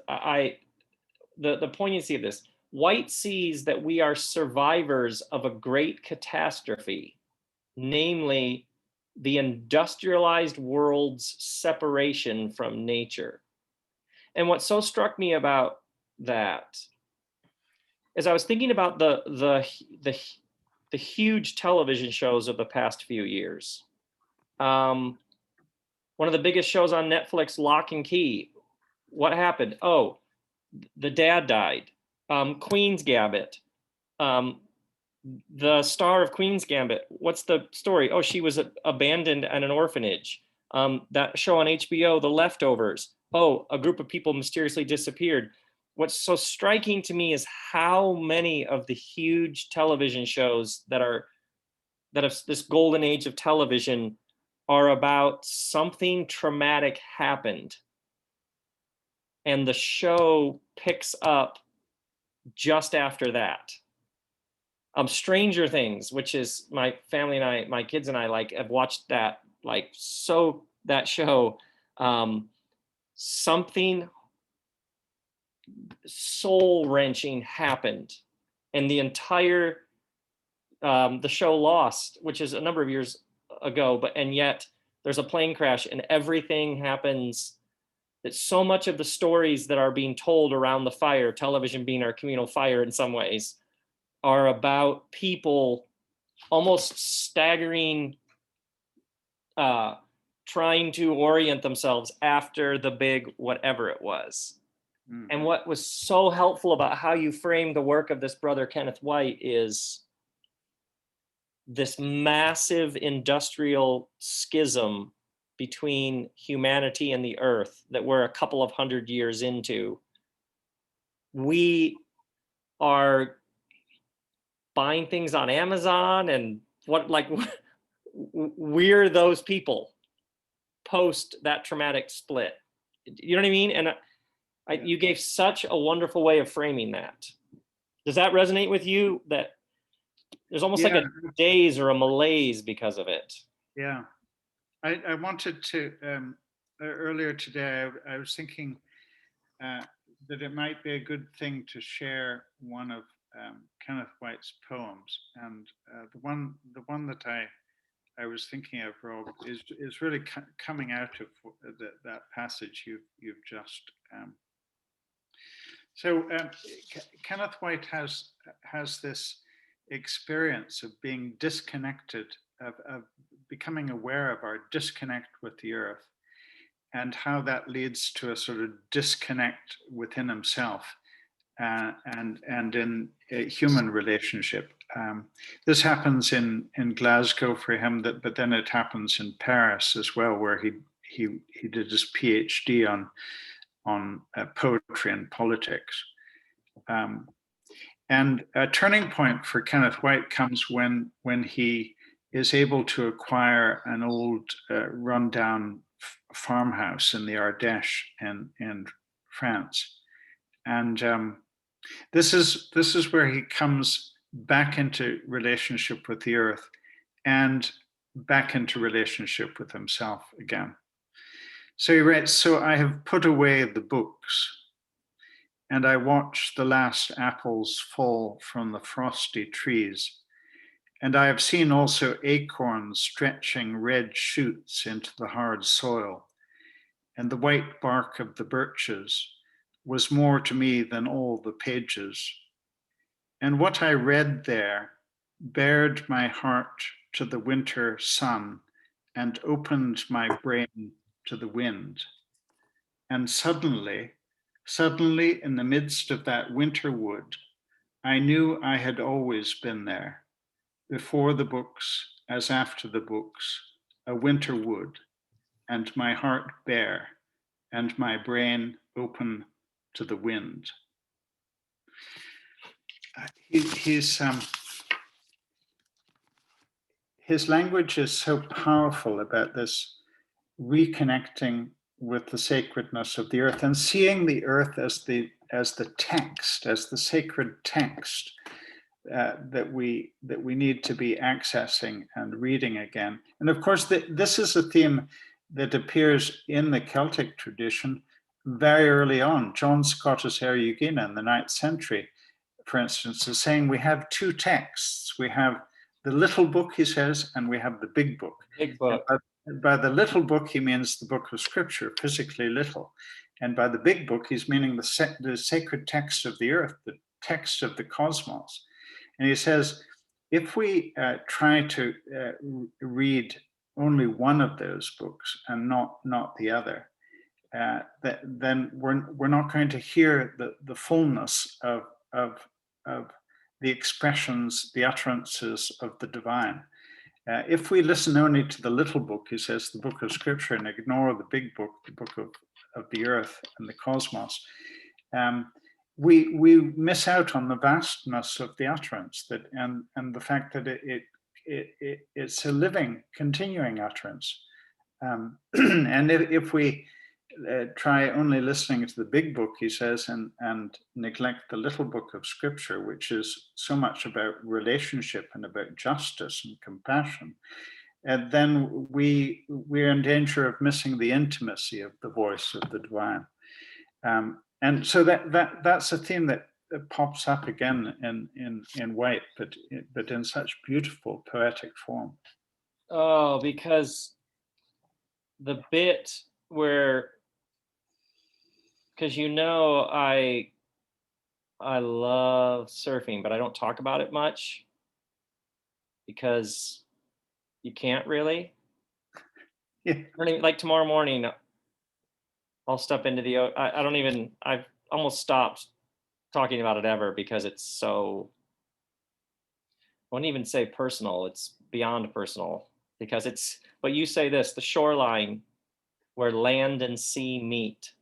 the poignancy of this. White sees that we are survivors of a great catastrophe, namely the industrialized world's separation from nature. And what so struck me about that is I was thinking about the huge television shows of the past few years. One of the biggest shows on Netflix, Lock and Key. What happened? Oh, the dad died. Queen's Gambit. The star of Queen's Gambit. What's the story? Oh, she was abandoned at an orphanage. That show on HBO, The Leftovers. Oh, a group of people mysteriously disappeared. What's so striking to me is how many of the huge television shows that have this golden age of television are about something traumatic happened. And the show picks up just after that. Stranger Things, which is my family and I, my kids and I have watched that, that show. Something soul-wrenching happened, and the entire the show Lost, which is a number of years ago, and yet there's a plane crash and everything happens. That so much of the stories that are being told around the fire, television being our communal fire in some ways, are about people almost staggering, trying to orient themselves after the big whatever it was. Mm. And what was so helpful about how you framed the work of this brother Kenneth White is this massive industrial schism between humanity and the earth that we're a couple of 100 years into. We are buying things on Amazon and we're those people post that traumatic split. You know what I mean? And you gave such a wonderful way of framing that. Does that resonate with you? That there's almost like a daze or a malaise because of it. Yeah. I wanted to, earlier today, I was thinking that it might be a good thing to share one of Kenneth White's poems. And the one that I was thinking of, Rob, is really coming out of that passage you've just. So Kenneth White has this experience of being disconnected, of becoming aware of our disconnect with the earth, and how that leads to a sort of disconnect within himself and in a human relationship. this happens in Glasgow for him, but then it happens in Paris as well, where he did his PhD on poetry and politics. And a turning point for Kenneth White comes when he is able to acquire an old rundown farmhouse in the Ardèche in France. And this is where he comes back into relationship with the earth and back into relationship with himself again. So he writes, "So I have put away the books, and I watch the last apples fall from the frosty trees. And I have seen also acorns stretching red shoots into the hard soil, and the white bark of the birches was more to me than all the pages. And what I read there bared my heart to the winter sun and opened my brain to the wind. And suddenly, in the midst of that winter wood, I knew I had always been there, before the books as after the books, a winter wood, and my heart bare, and my brain open to the wind." His language is so powerful about this reconnecting with the sacredness of the earth and seeing the earth as the text, as the sacred text that we need to be accessing and reading again. And of course, this is a theme that appears in the Celtic tradition very early on. John Scotus Eriugena in the 9th century, for instance, is saying we have two texts. We have the little book, he says, and we have the big book. Big book. By the little book, he means the book of scripture, physically little. And by the big book, he's meaning the sacred text of the earth, the text of the cosmos. And he says, if we try to read only one of those books and not the other, then we're not going to hear the fullness of the expressions, the utterances of the divine. If we listen only to the little book, he says, the book of scripture, and ignore the big book, the book of the earth and the cosmos, we miss out on the vastness of the utterance and the fact that it's a living, continuing utterance. And if we try only listening to the big book, he says, and neglect the little book of scripture, which is so much about relationship and about justice and compassion, and then we're in danger of missing the intimacy of the voice of the divine. And so that's a theme that pops up again in White, but in such beautiful poetic form. Oh, because the bit where, because I love surfing, but I don't talk about it much because you can't really. Yeah. Like tomorrow morning, I'll step into the, I've almost stopped talking about it ever because it's so, I wouldn't even say personal, it's beyond personal because it's, but you say this, the shoreline where land and sea meet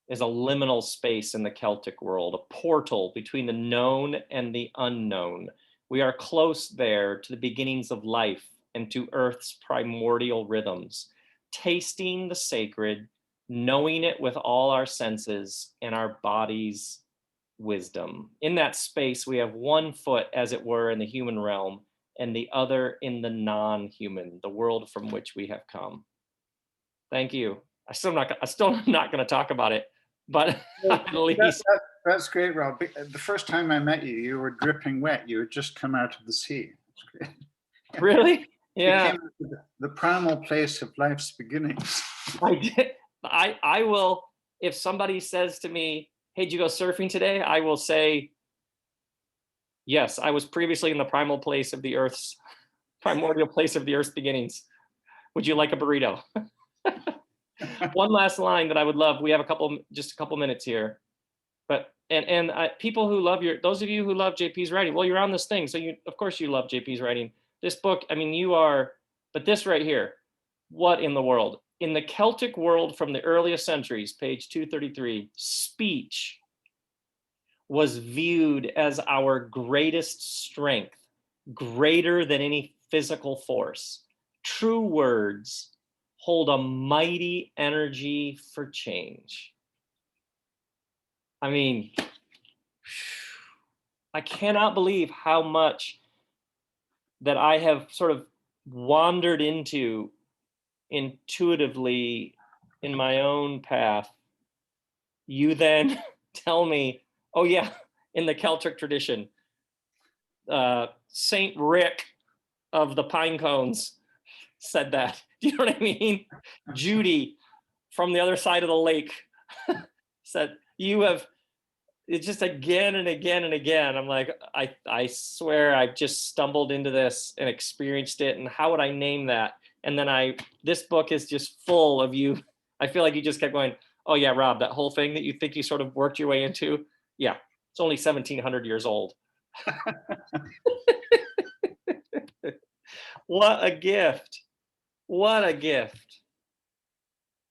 is a liminal space in the Celtic world, a portal between the known and the unknown. We are close there to the beginnings of life and to Earth's primordial rhythms, tasting the sacred, knowing it with all our senses and our body's wisdom. In that space, we have one foot, as it were, in the human realm and the other in the non-human, the world from which we have come. Thank you. I'm still not going to talk about it, but at least. That's great, Rob. The first time I met you, you were dripping wet. You had just come out of the sea. That's great. Really? Yeah. You came to the primal place of life's beginnings. I did. I will, if somebody says to me, hey, did you go surfing today? I will say, yes, I was previously in the primordial place of the earth's beginnings. Would you like a burrito? One last line that I would love. We have just a couple minutes here, but and people who love those of you who love JP's writing, well, you're on this thing, so of course you love JP's writing. This book, I mean, but this right here, what in the world? In the Celtic world from the earliest centuries, page 233, speech was viewed as our greatest strength, greater than any physical force. True words hold a mighty energy for change. I mean, I cannot believe how much that I have sort of wandered into intuitively in my own path. You then tell me, oh yeah, in the Celtic tradition, Saint Rick of the pine cones said that. Do you know what I mean? Judy from the other side of the lake said, it's just again and again and again. I'm like, I swear I've just stumbled into this and experienced it. And how would I name that? And then this book is just full of you. I feel like you just kept going, oh yeah, Rob, that whole thing that you think you sort of worked your way into. Yeah, it's only 1700 years old. What a gift. What a gift.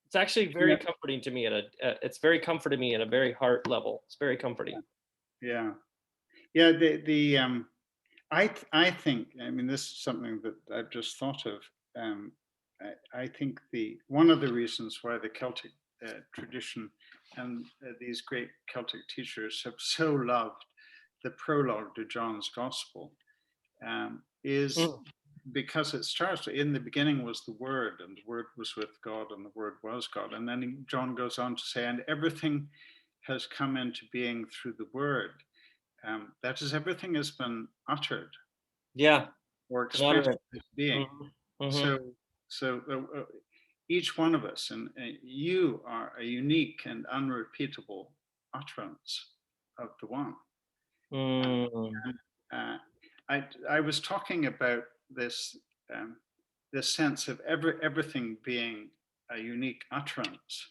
It's actually very comforting to me it's very comforting me at a very heart level. It's very comforting. Yeah. I think, I mean, this is something that I've just thought of. I think one of the reasons why the Celtic tradition and these great Celtic teachers have so loved the prologue to John's Gospel is because it starts, in the beginning was the Word, and the Word was with God, and the Word was God. And then John goes on to say, and everything has come into being through the Word. That is, everything has been uttered. Yeah. Or expressed as being. Mm-hmm. So each one of us, and you are a unique and unrepeatable utterance of the One. I was talking about this sense of everything being a unique utterance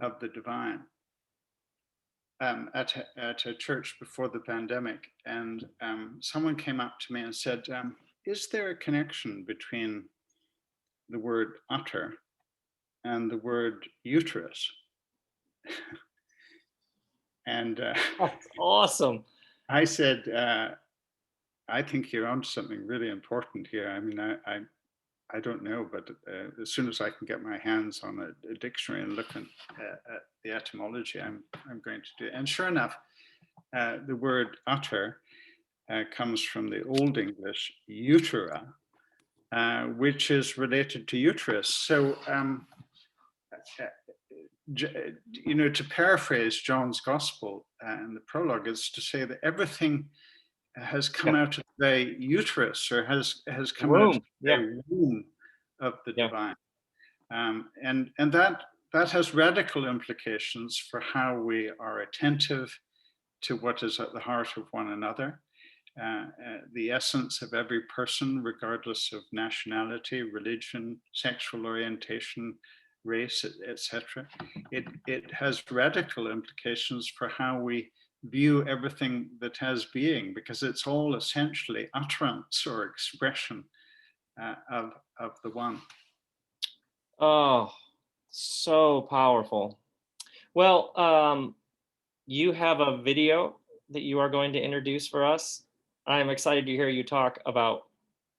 of the divine at a church before the pandemic, and someone came up to me and said, is there a connection between the word utter and the word uterus? And that's awesome. I said, I think you're onto something really important here. I mean, I don't know, but as soon as I can get my hands on a dictionary and look at the etymology, I'm going to do it. And sure enough, the word utter comes from the Old English utera, which is related to uterus. So, to paraphrase John's Gospel and the prologue is to say that everything has come out of the uterus, or has come out of the womb of the divine. And that has radical implications for how we are attentive to what is at the heart of one another. The essence of every person, regardless of nationality, religion, sexual orientation, race, etc. It has radical implications for how we view everything that has being, because it's all essentially utterance or expression of the One. Oh, so powerful. Well, you have a video that you are going to introduce for us. I'm excited to hear you talk about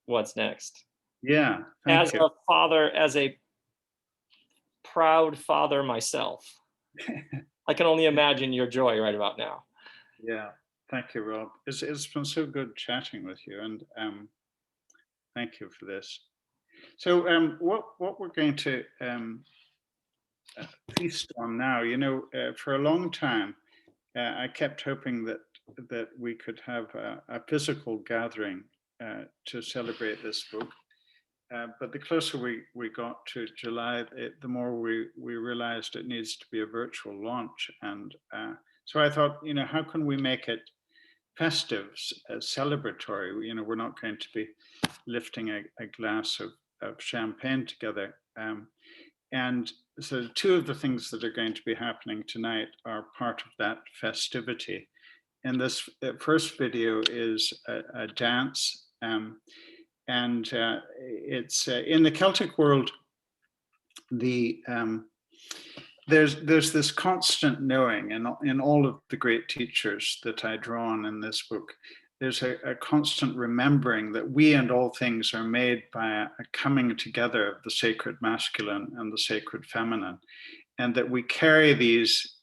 what's next. Yeah, as a father, as a proud father myself, I can only imagine your joy right about now. Yeah, thank you, Rob. It's been so good chatting with you, and thank you for this. So what we're going to feast on now, for a long time, I kept hoping that we could have a physical gathering to celebrate this book. But the closer we got to July, the more we realized it needs to be a virtual launch. And so I thought, how can we make it festive, celebratory? We're not going to be lifting a glass of champagne together. And so two of the things that are going to be happening tonight are part of that festivity. And this first video is a dance, and it's in the Celtic world. There's this constant knowing, and in all of the great teachers that I draw on in this book, there's a constant remembering that we and all things are made by a coming together of the sacred masculine and the sacred feminine, and that we carry these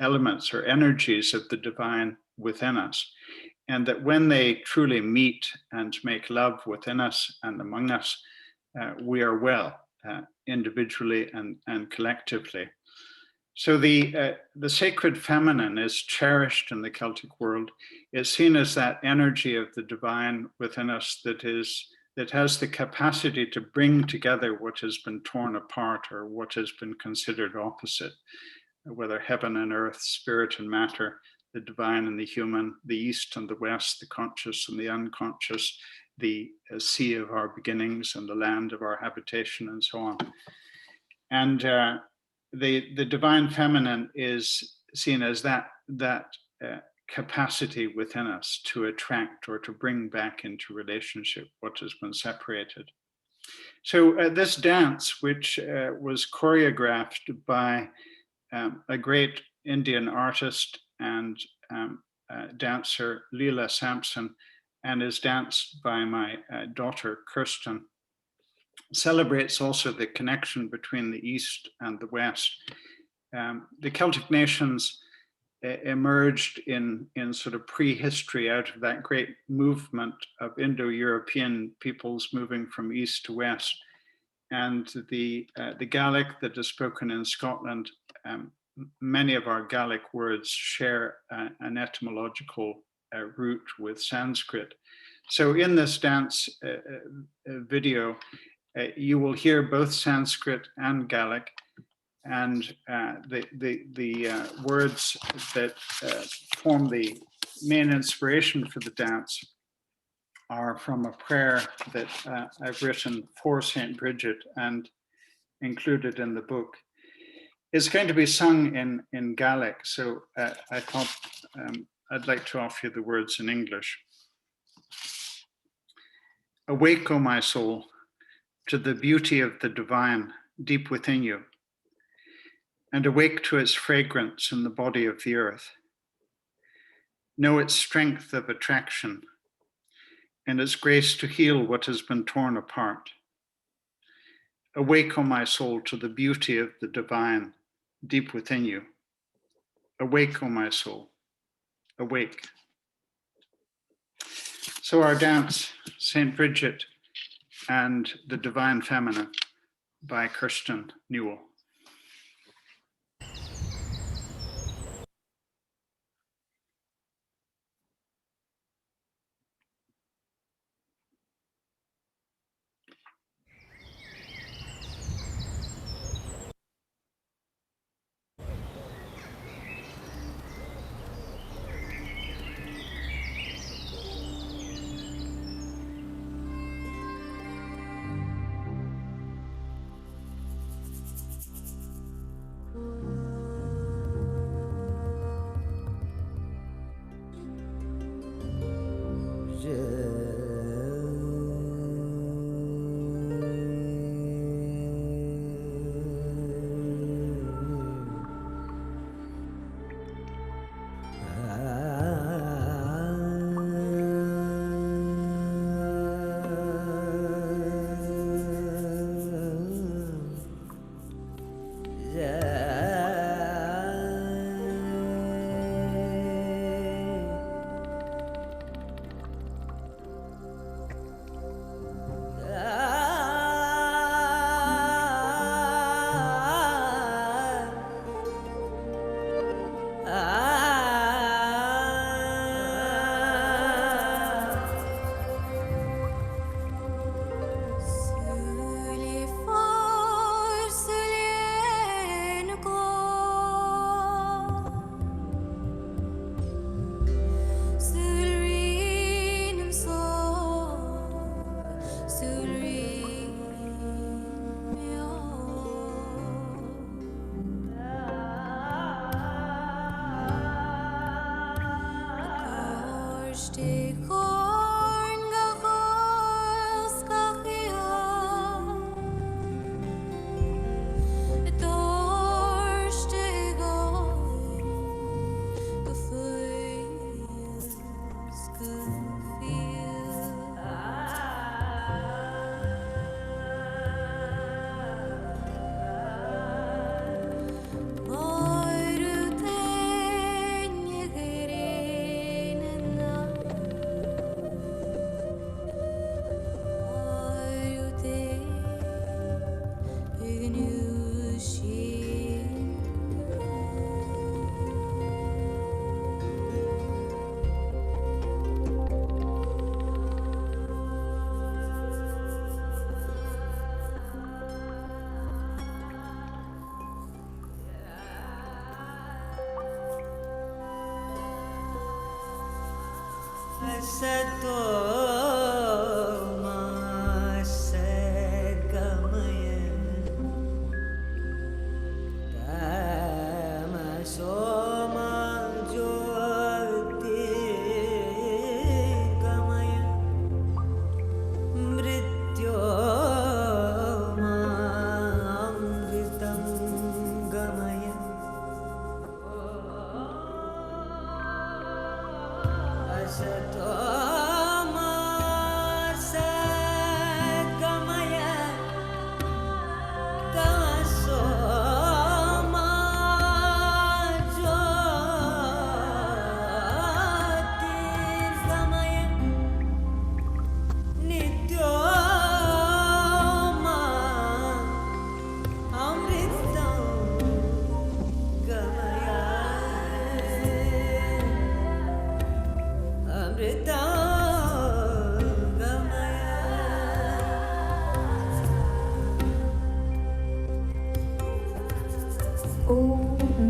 elements or energies of the divine within us, and that when they truly meet and make love within us and among us, we are well, individually and collectively. So the sacred feminine is cherished in the Celtic world. It's seen as that energy of the divine within us that has the capacity to bring together what has been torn apart or what has been considered opposite, whether heaven and earth, spirit and matter, the divine and the human, the east and the west, the conscious and the unconscious, the sea of our beginnings and the land of our habitation, and so on. And the divine feminine is seen as that capacity within us to attract or to bring back into relationship what has been separated. So this dance, which was choreographed by a great Indian artist and dancer, Leela Sampson, and is danced by my daughter, Kirsten, celebrates also the connection between the East and the West. The Celtic nations emerged in sort of prehistory out of that great movement of Indo-European peoples moving from East to West. And the Gaelic that is spoken in Scotland, many of our Gaelic words share an etymological root with Sanskrit. So in this dance video, you will hear both Sanskrit and Gaelic, and the words that form the main inspiration for the dance are from a prayer that I've written for St. Bridget and included in the book. It's going to be sung in Gaelic, so I thought I'd like to offer you the words in English. Awake, O my soul, to the beauty of the divine deep within you, and awake to its fragrance in the body of the earth. Know its strength of attraction and its grace to heal what has been torn apart. Awake, O my soul, to the beauty of the divine deep within you. Awake, O my soul, awake. So our dance, St. Bridget and the Divine Feminine by Kirsten Newell.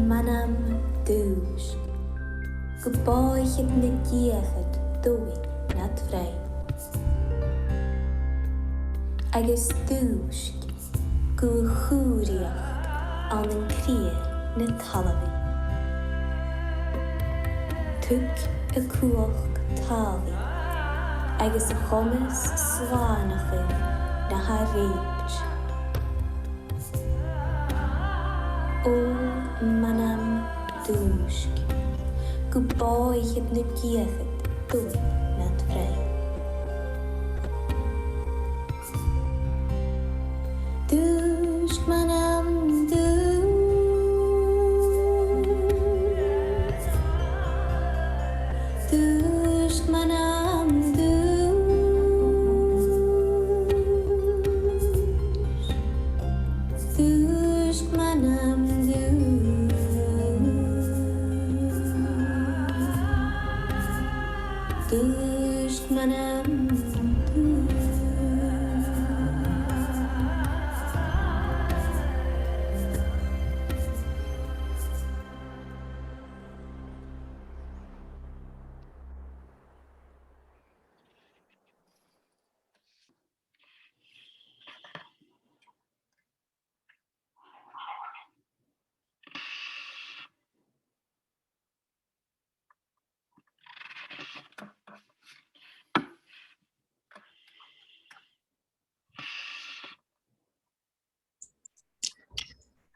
Manam dus, geboichet na diachat dói nad vrei. Agus dúsk go chúriacht an an críir na talavi. Tuk a cuach tavi, agus a chomas slánacha na haréibs. O manam dúsk, go báichet na diachat dói nad vrei. Dúsk manam dúsk manam dúsk manam dúsk manam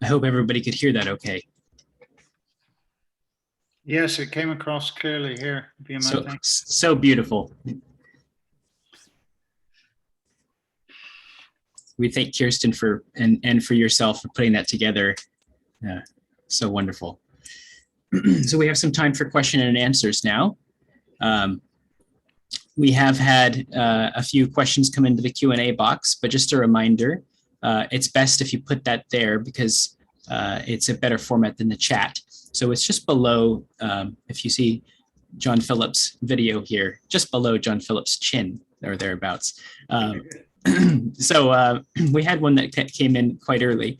I hope everybody could hear that okay. Yes, it came across clearly here. So beautiful. We thank Kirsten for and for yourself for putting that together. So wonderful. So we have some time for question and answers now. We have had a few questions come into the Q&A box, but just a reminder, it's best if you put that there because it's a better format than the chat. So it's just below, if you see John Phillips' video here, just below John Phillips' chin or thereabouts. So we had one that came in quite early.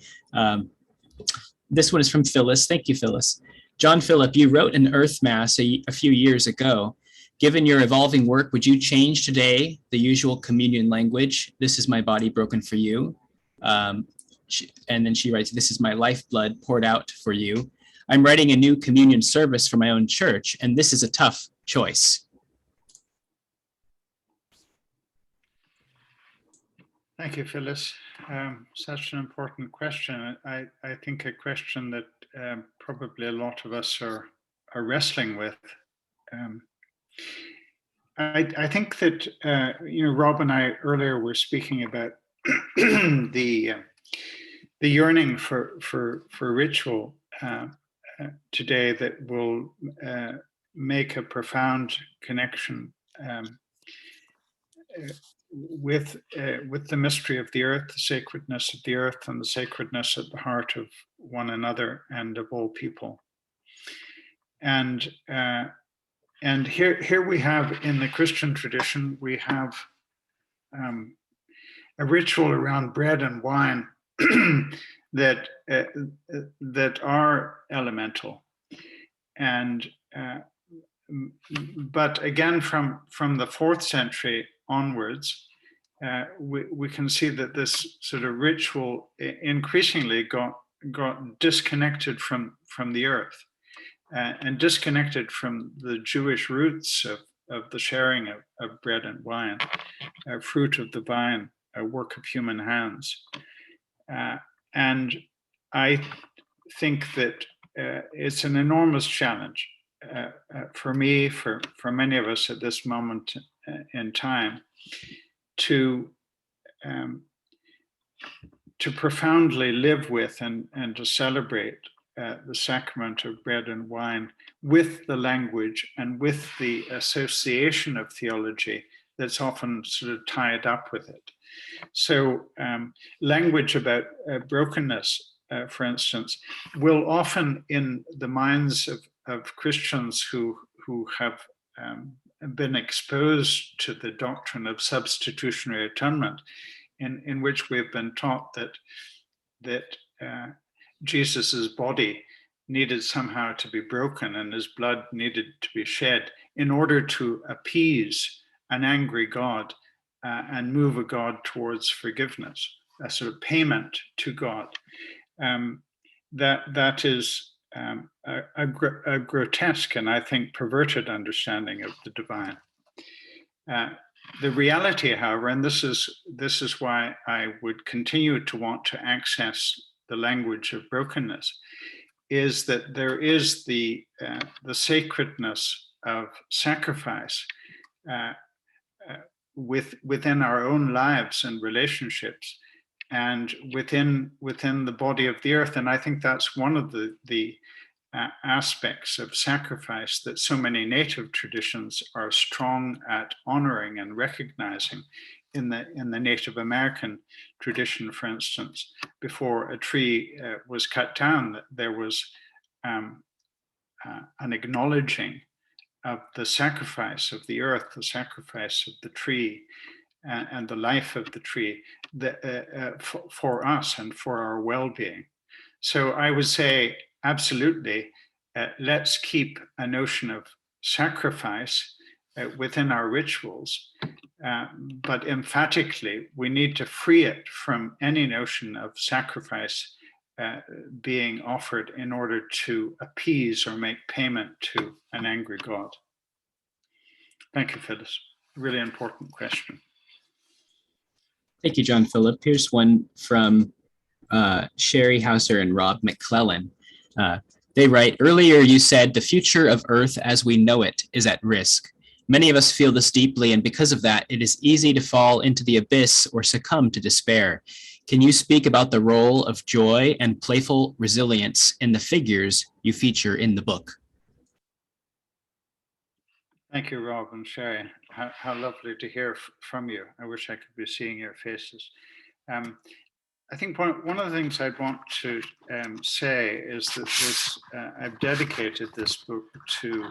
This one is from Phyllis. Thank you, Phyllis. John Phillip, you wrote an Earth Mass a few years ago. Given your evolving work, would you change today the usual communion language? This is my body broken for you. And then she writes, this is my lifeblood poured out for you. I'm writing a new communion service for my own church, and this is a tough choice. Thank you, Phyllis. Such an important question. I think a question that probably a lot of us are wrestling with. I think that Rob and I earlier were speaking about the yearning for ritual today that will make a profound connection with the mystery of the earth, the sacredness of the earth, and the sacredness at the heart of one another and of all people. And here we have, in the Christian tradition, we have a ritual around bread and wine that are elemental, and but again, from the 4th century onwards, we can see that this sort of ritual increasingly got disconnected from the earth, and disconnected from the Jewish roots of the sharing of bread and wine, fruit of the vine, a work of human hands. And I think that it's an enormous challenge for me, for many of us at this moment in time, to profoundly live with and to celebrate the sacrament of bread and wine with the language and with the association of theology that's often sort of tied up with it. So language about brokenness, for instance, will often, in the minds of Christians who have been exposed to the doctrine of substitutionary atonement, in which we've been taught that Jesus's body needed somehow to be broken and his blood needed to be shed in order to appease an angry God and move a God towards forgiveness, a sort of payment to God. That is a grotesque and I think perverted understanding of the divine. The reality, however, and this is why I would continue to want to access the language of brokenness, is that there is the sacredness of sacrifice within our own lives and relationships, and within the body of the earth. And I think that's one of the aspects of sacrifice that so many native traditions are strong at honoring and recognizing. In the Native American tradition, for instance, before a tree was cut down, there was an acknowledging of the sacrifice of the earth, the sacrifice of the tree, and the life of the tree for us and for our well-being. So I would say, absolutely, let's keep a notion of sacrifice within our rituals, but emphatically, we need to free it from any notion of sacrifice being offered in order to appease or make payment to an angry God. Thank you, Phyllis. Really important question. Thank you, John Philip. Here's one from Sherry Hauser and Rob McClellan. They write, earlier you said the future of Earth as we know it is at risk. Many of us feel this deeply, and because of that, it is easy to fall into the abyss or succumb to despair. Can you speak about the role of joy and playful resilience in the figures you feature in the book? Thank you, Rob and Sherry. How lovely to hear from you. I wish I could be seeing your faces. I think one of the things I'd want to say is that I've dedicated this book to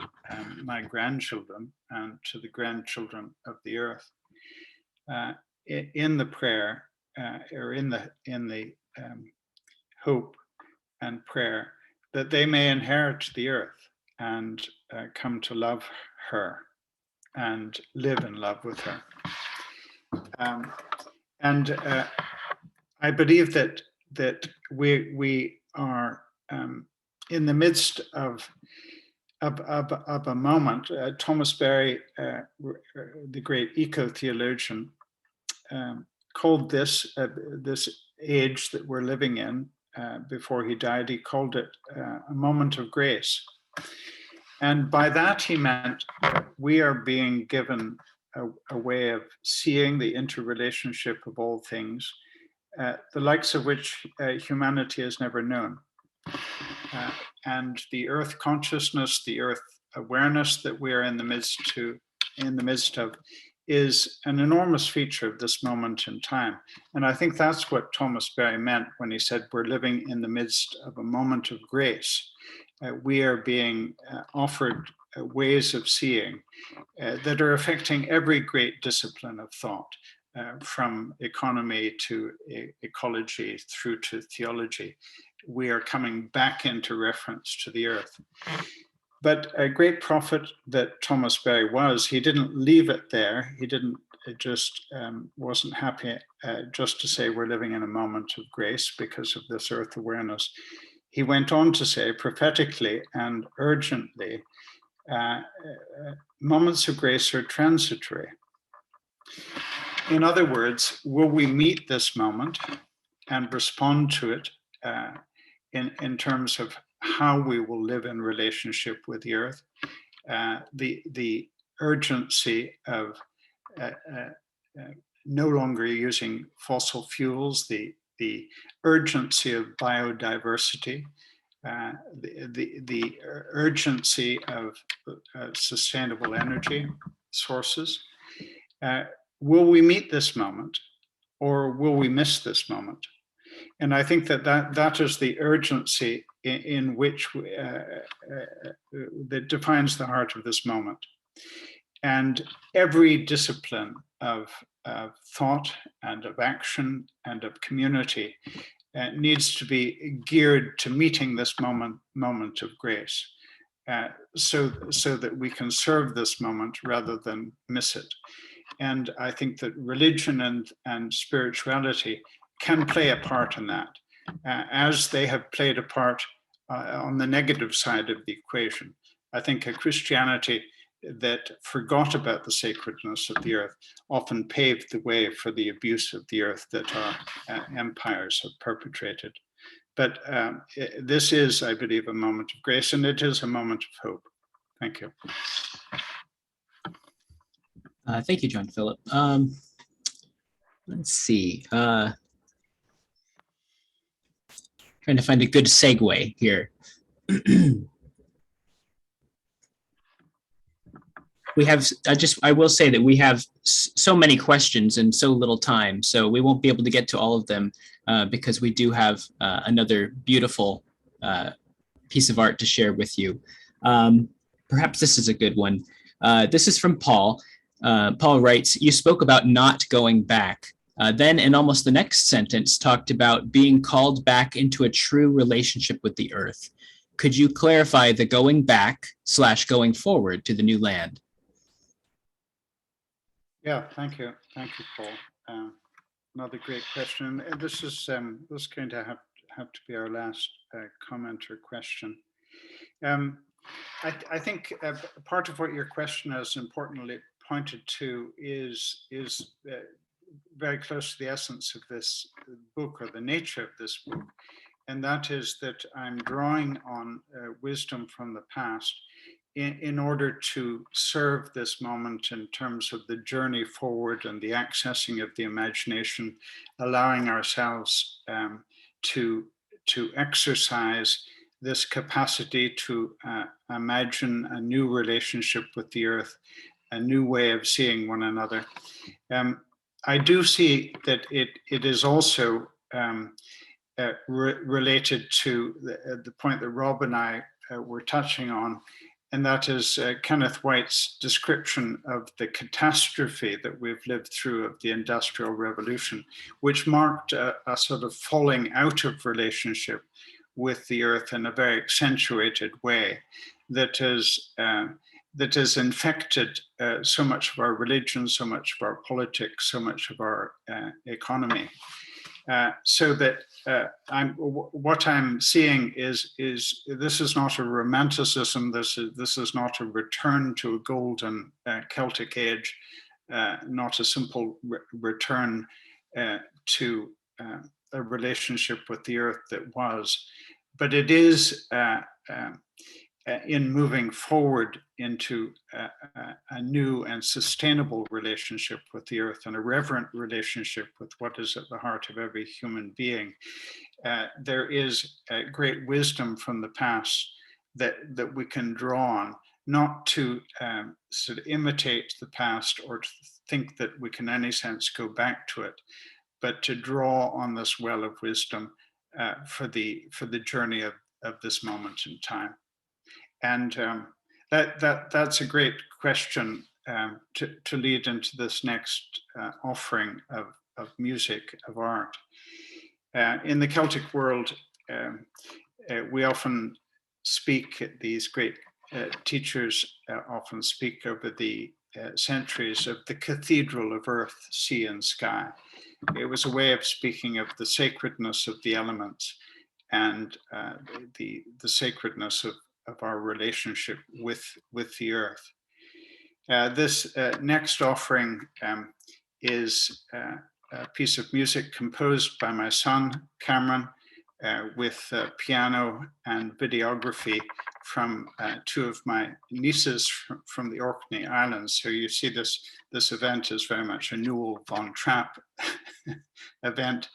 my grandchildren and to the grandchildren of the earth. In the prayer, or in the hope and prayer that they may inherit the earth and come to love her and live in love with her. I believe that we are in the midst of a moment. Thomas Berry, the great eco-theologian, called this age that we're living in, before he died, he called it a moment of grace. And by that he meant we are being given a way of seeing the interrelationship of all things, the likes of which humanity has never known. And the earth consciousness, the earth awareness that we are in the midst of is an enormous feature of this moment in time. And I think that's what Thomas Berry meant when he said we're living in the midst of a moment of grace. We are being offered ways of seeing that are affecting every great discipline of thought, from economy to ecology through to theology. We are coming back into reference to the earth. But a great prophet that Thomas Berry was, he didn't leave it there. He didn't just wasn't happy just to say we're living in a moment of grace because of this earth awareness. He went on to say prophetically and urgently, moments of grace are transitory. In other words, will we meet this moment and respond to it in terms of how we will live in relationship with the earth? The urgency of no longer using fossil fuels, the urgency of biodiversity, the urgency of sustainable energy sources. Will we meet this moment, or will we miss this moment? And I think that is the urgency in which that defines the heart of this moment. And every discipline of thought and of action and of community needs to be geared to meeting this moment of grace, so that we can serve this moment rather than miss it. And I think that religion and spirituality can play a part in that, as they have played a part on the negative side of the equation. I think a Christianity that forgot about the sacredness of the earth often paved the way for the abuse of the earth that our empires have perpetrated. But this is, I believe, a moment of grace, and it is a moment of hope. Thank you. Thank you, John Philip. Let's see. Trying to find a good segue here. We have, I will say that we have so many questions and so little time, so we won't be able to get to all of them because we do have another beautiful piece of art to share with you. Perhaps this is a good one. This is from Paul. Paul writes, you spoke about not going back. Then in almost the next sentence talked about being called back into a true relationship with the earth. Could you clarify the going back / going forward to the new land? Yeah, thank you. Thank you, Paul. Another great question. And this is going to have to be our last comment or question. I think part of what your question has importantly pointed to is very close to the essence of this book, or the nature of this book, and that is that I'm drawing on wisdom from the past in order to serve this moment in terms of the journey forward and the accessing of the imagination, allowing ourselves to exercise this capacity to imagine a new relationship with the earth, a new way of seeing one another. I do see that it is also related to the point that Rob and I were touching on, and that is Kenneth White's description of the catastrophe that we've lived through of the Industrial Revolution, which marked a sort of falling out of relationship with the earth in a very accentuated way that has infected so much of our religion, so much of our politics, so much of our economy. So that what I'm seeing is this is not a romanticism. This is not a return to a golden Celtic age, not a simple return to a relationship with the earth that was, but it is in moving forward into a new and sustainable relationship with the earth, and a reverent relationship with what is at the heart of every human being. There is great wisdom from the past that we can draw on, not to sort of imitate the past or to think that we can in any sense go back to it, but to draw on this well of wisdom for the journey of this moment in time. And that's a great question to lead into this next offering of music, of art. In the Celtic world, we often speak at these great teachers often speak over the centuries of the cathedral of earth, sea, and sky. It was a way of speaking of the sacredness of the elements and the sacredness of our relationship with the earth. This next offering is a piece of music composed by my son, Cameron, with piano and videography from two of my nieces from the Orkney Islands. So you see this event is very much a Newell von Trapp event.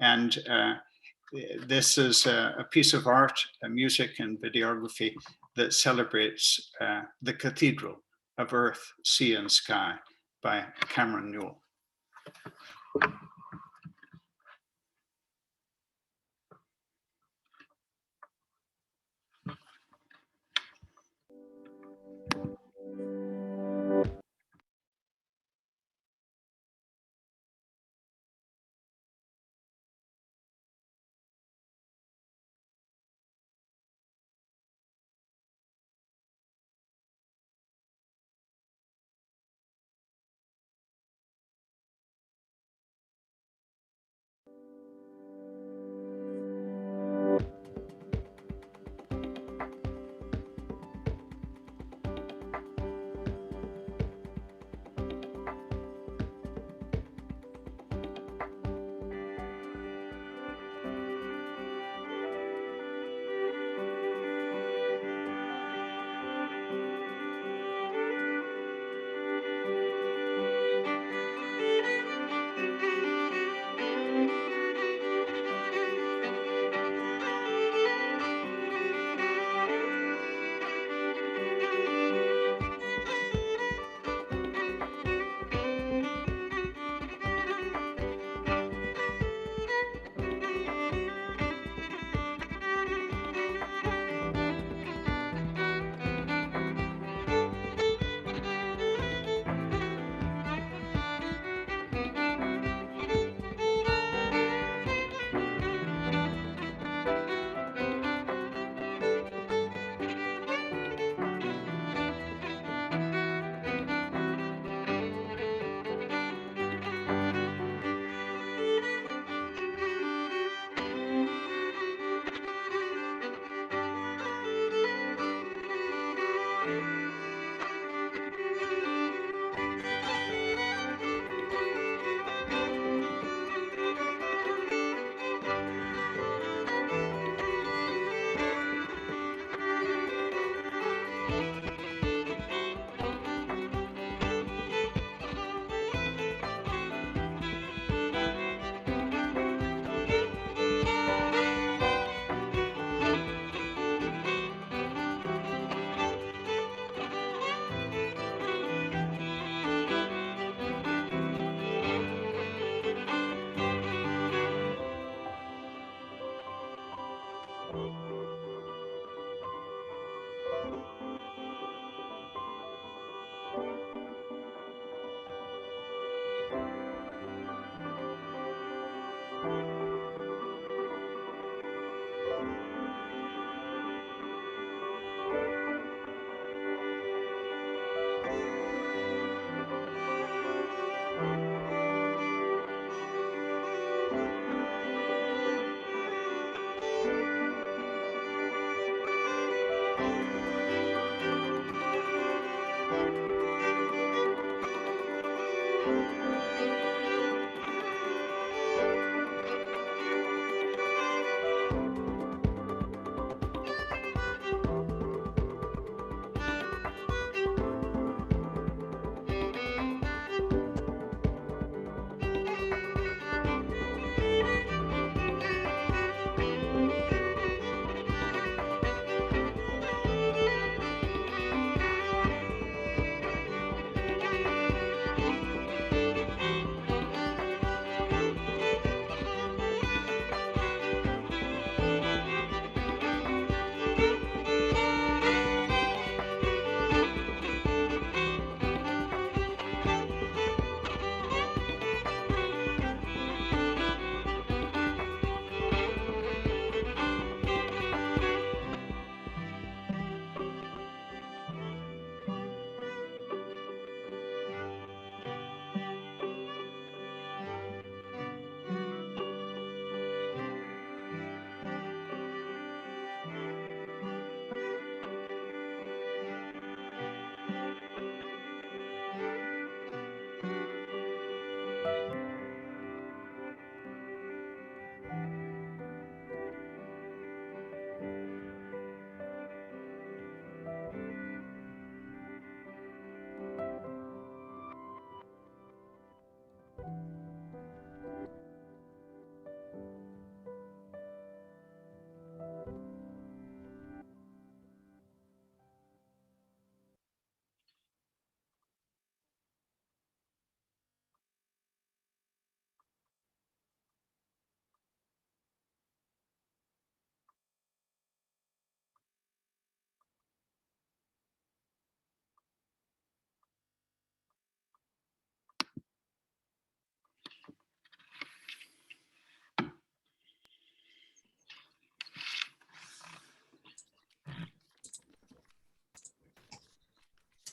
And this is a piece of art, music and videography that celebrates the cathedral of earth, sea, and sky by Cameron Newell.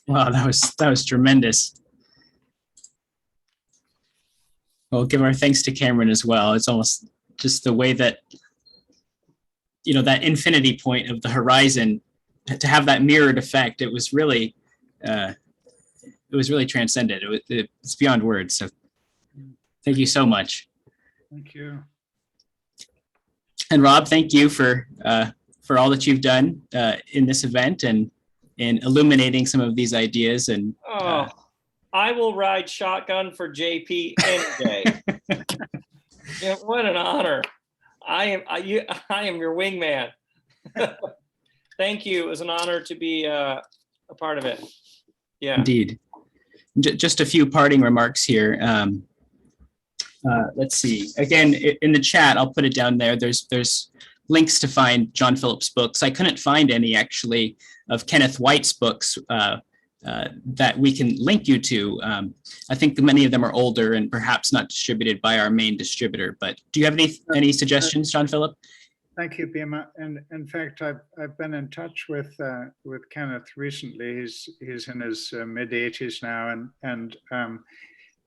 Wow, that was tremendous. We'll give our thanks to Cameron as well. It's almost just the way that, that infinity point of the horizon, to have that mirrored effect. It was really transcendent. It's beyond words. So thank you so much. Thank you. And Rob, thank you for all that you've done in this event and in illuminating some of these ideas. And I will ride shotgun for JP any day. Yeah, what an honor! I am your wingman. Thank you. It was an honor to be a part of it. Yeah. Indeed. Just a few parting remarks here. Let's see. Again, in the chat, I'll put it down there. There's links to find John Phillips' books. I couldn't find any actually of Kenneth White's books that we can link you to. I think many of them are older and perhaps not distributed by our main distributor. But do you have any suggestions, John Philip? Thank you, Bima. And in fact, I've been in touch with Kenneth recently. He's in his mid 80s now, and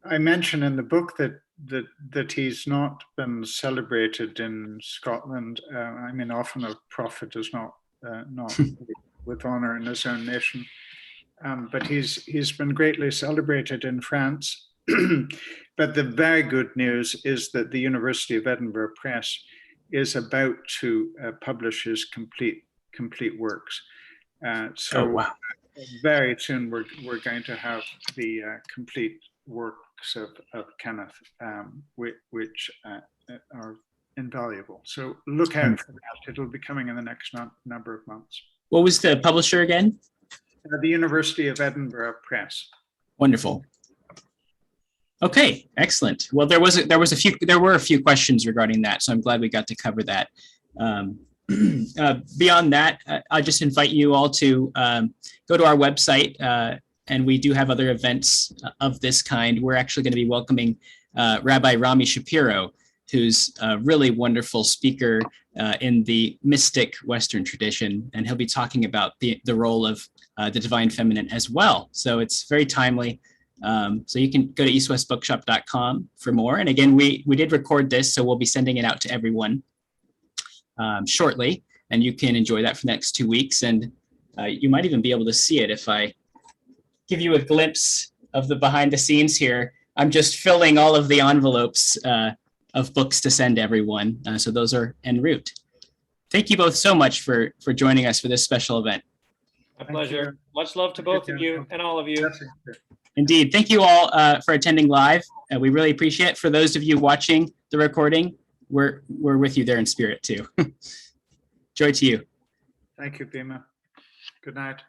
I mention in the book that he's not been celebrated in Scotland. I mean, often a prophet is not with honor in his own nation, but he's been greatly celebrated in France. But the very good news is that the University of Edinburgh Press is about to publish his complete works. So oh, wow. Very soon we're going to have the complete works of Kenneth, which are invaluable. So look out for that. It'll be coming in the next number of months. What was the publisher again? The University of Edinburgh Press. Wonderful. Okay, excellent. Well, there were a few questions regarding that, so I'm glad we got to cover that. Beyond that, I just invite you all to go to our website, and we do have other events of this kind. We're actually going to be welcoming Rabbi Rami Shapiro, who's a really wonderful speaker in the mystic Western tradition, and he'll be talking about the role of the divine feminine as well. So it's very timely. So you can go to eastwestbookshop.com for more. And again, we did record this, so we'll be sending it out to everyone shortly, and you can enjoy that for the next 2 weeks. And you might even be able to see it if I give you a glimpse of the behind the scenes here. I'm just filling all of the envelopes of books to send everyone. So those are en route. Thank you both so much for joining us for this special event. My pleasure. Much love to both of you and all of you. Indeed. Thank you all for attending live. We really appreciate it. For those of you watching the recording, we're with you there in spirit too. Joy to you. Thank you, Bima. Good night.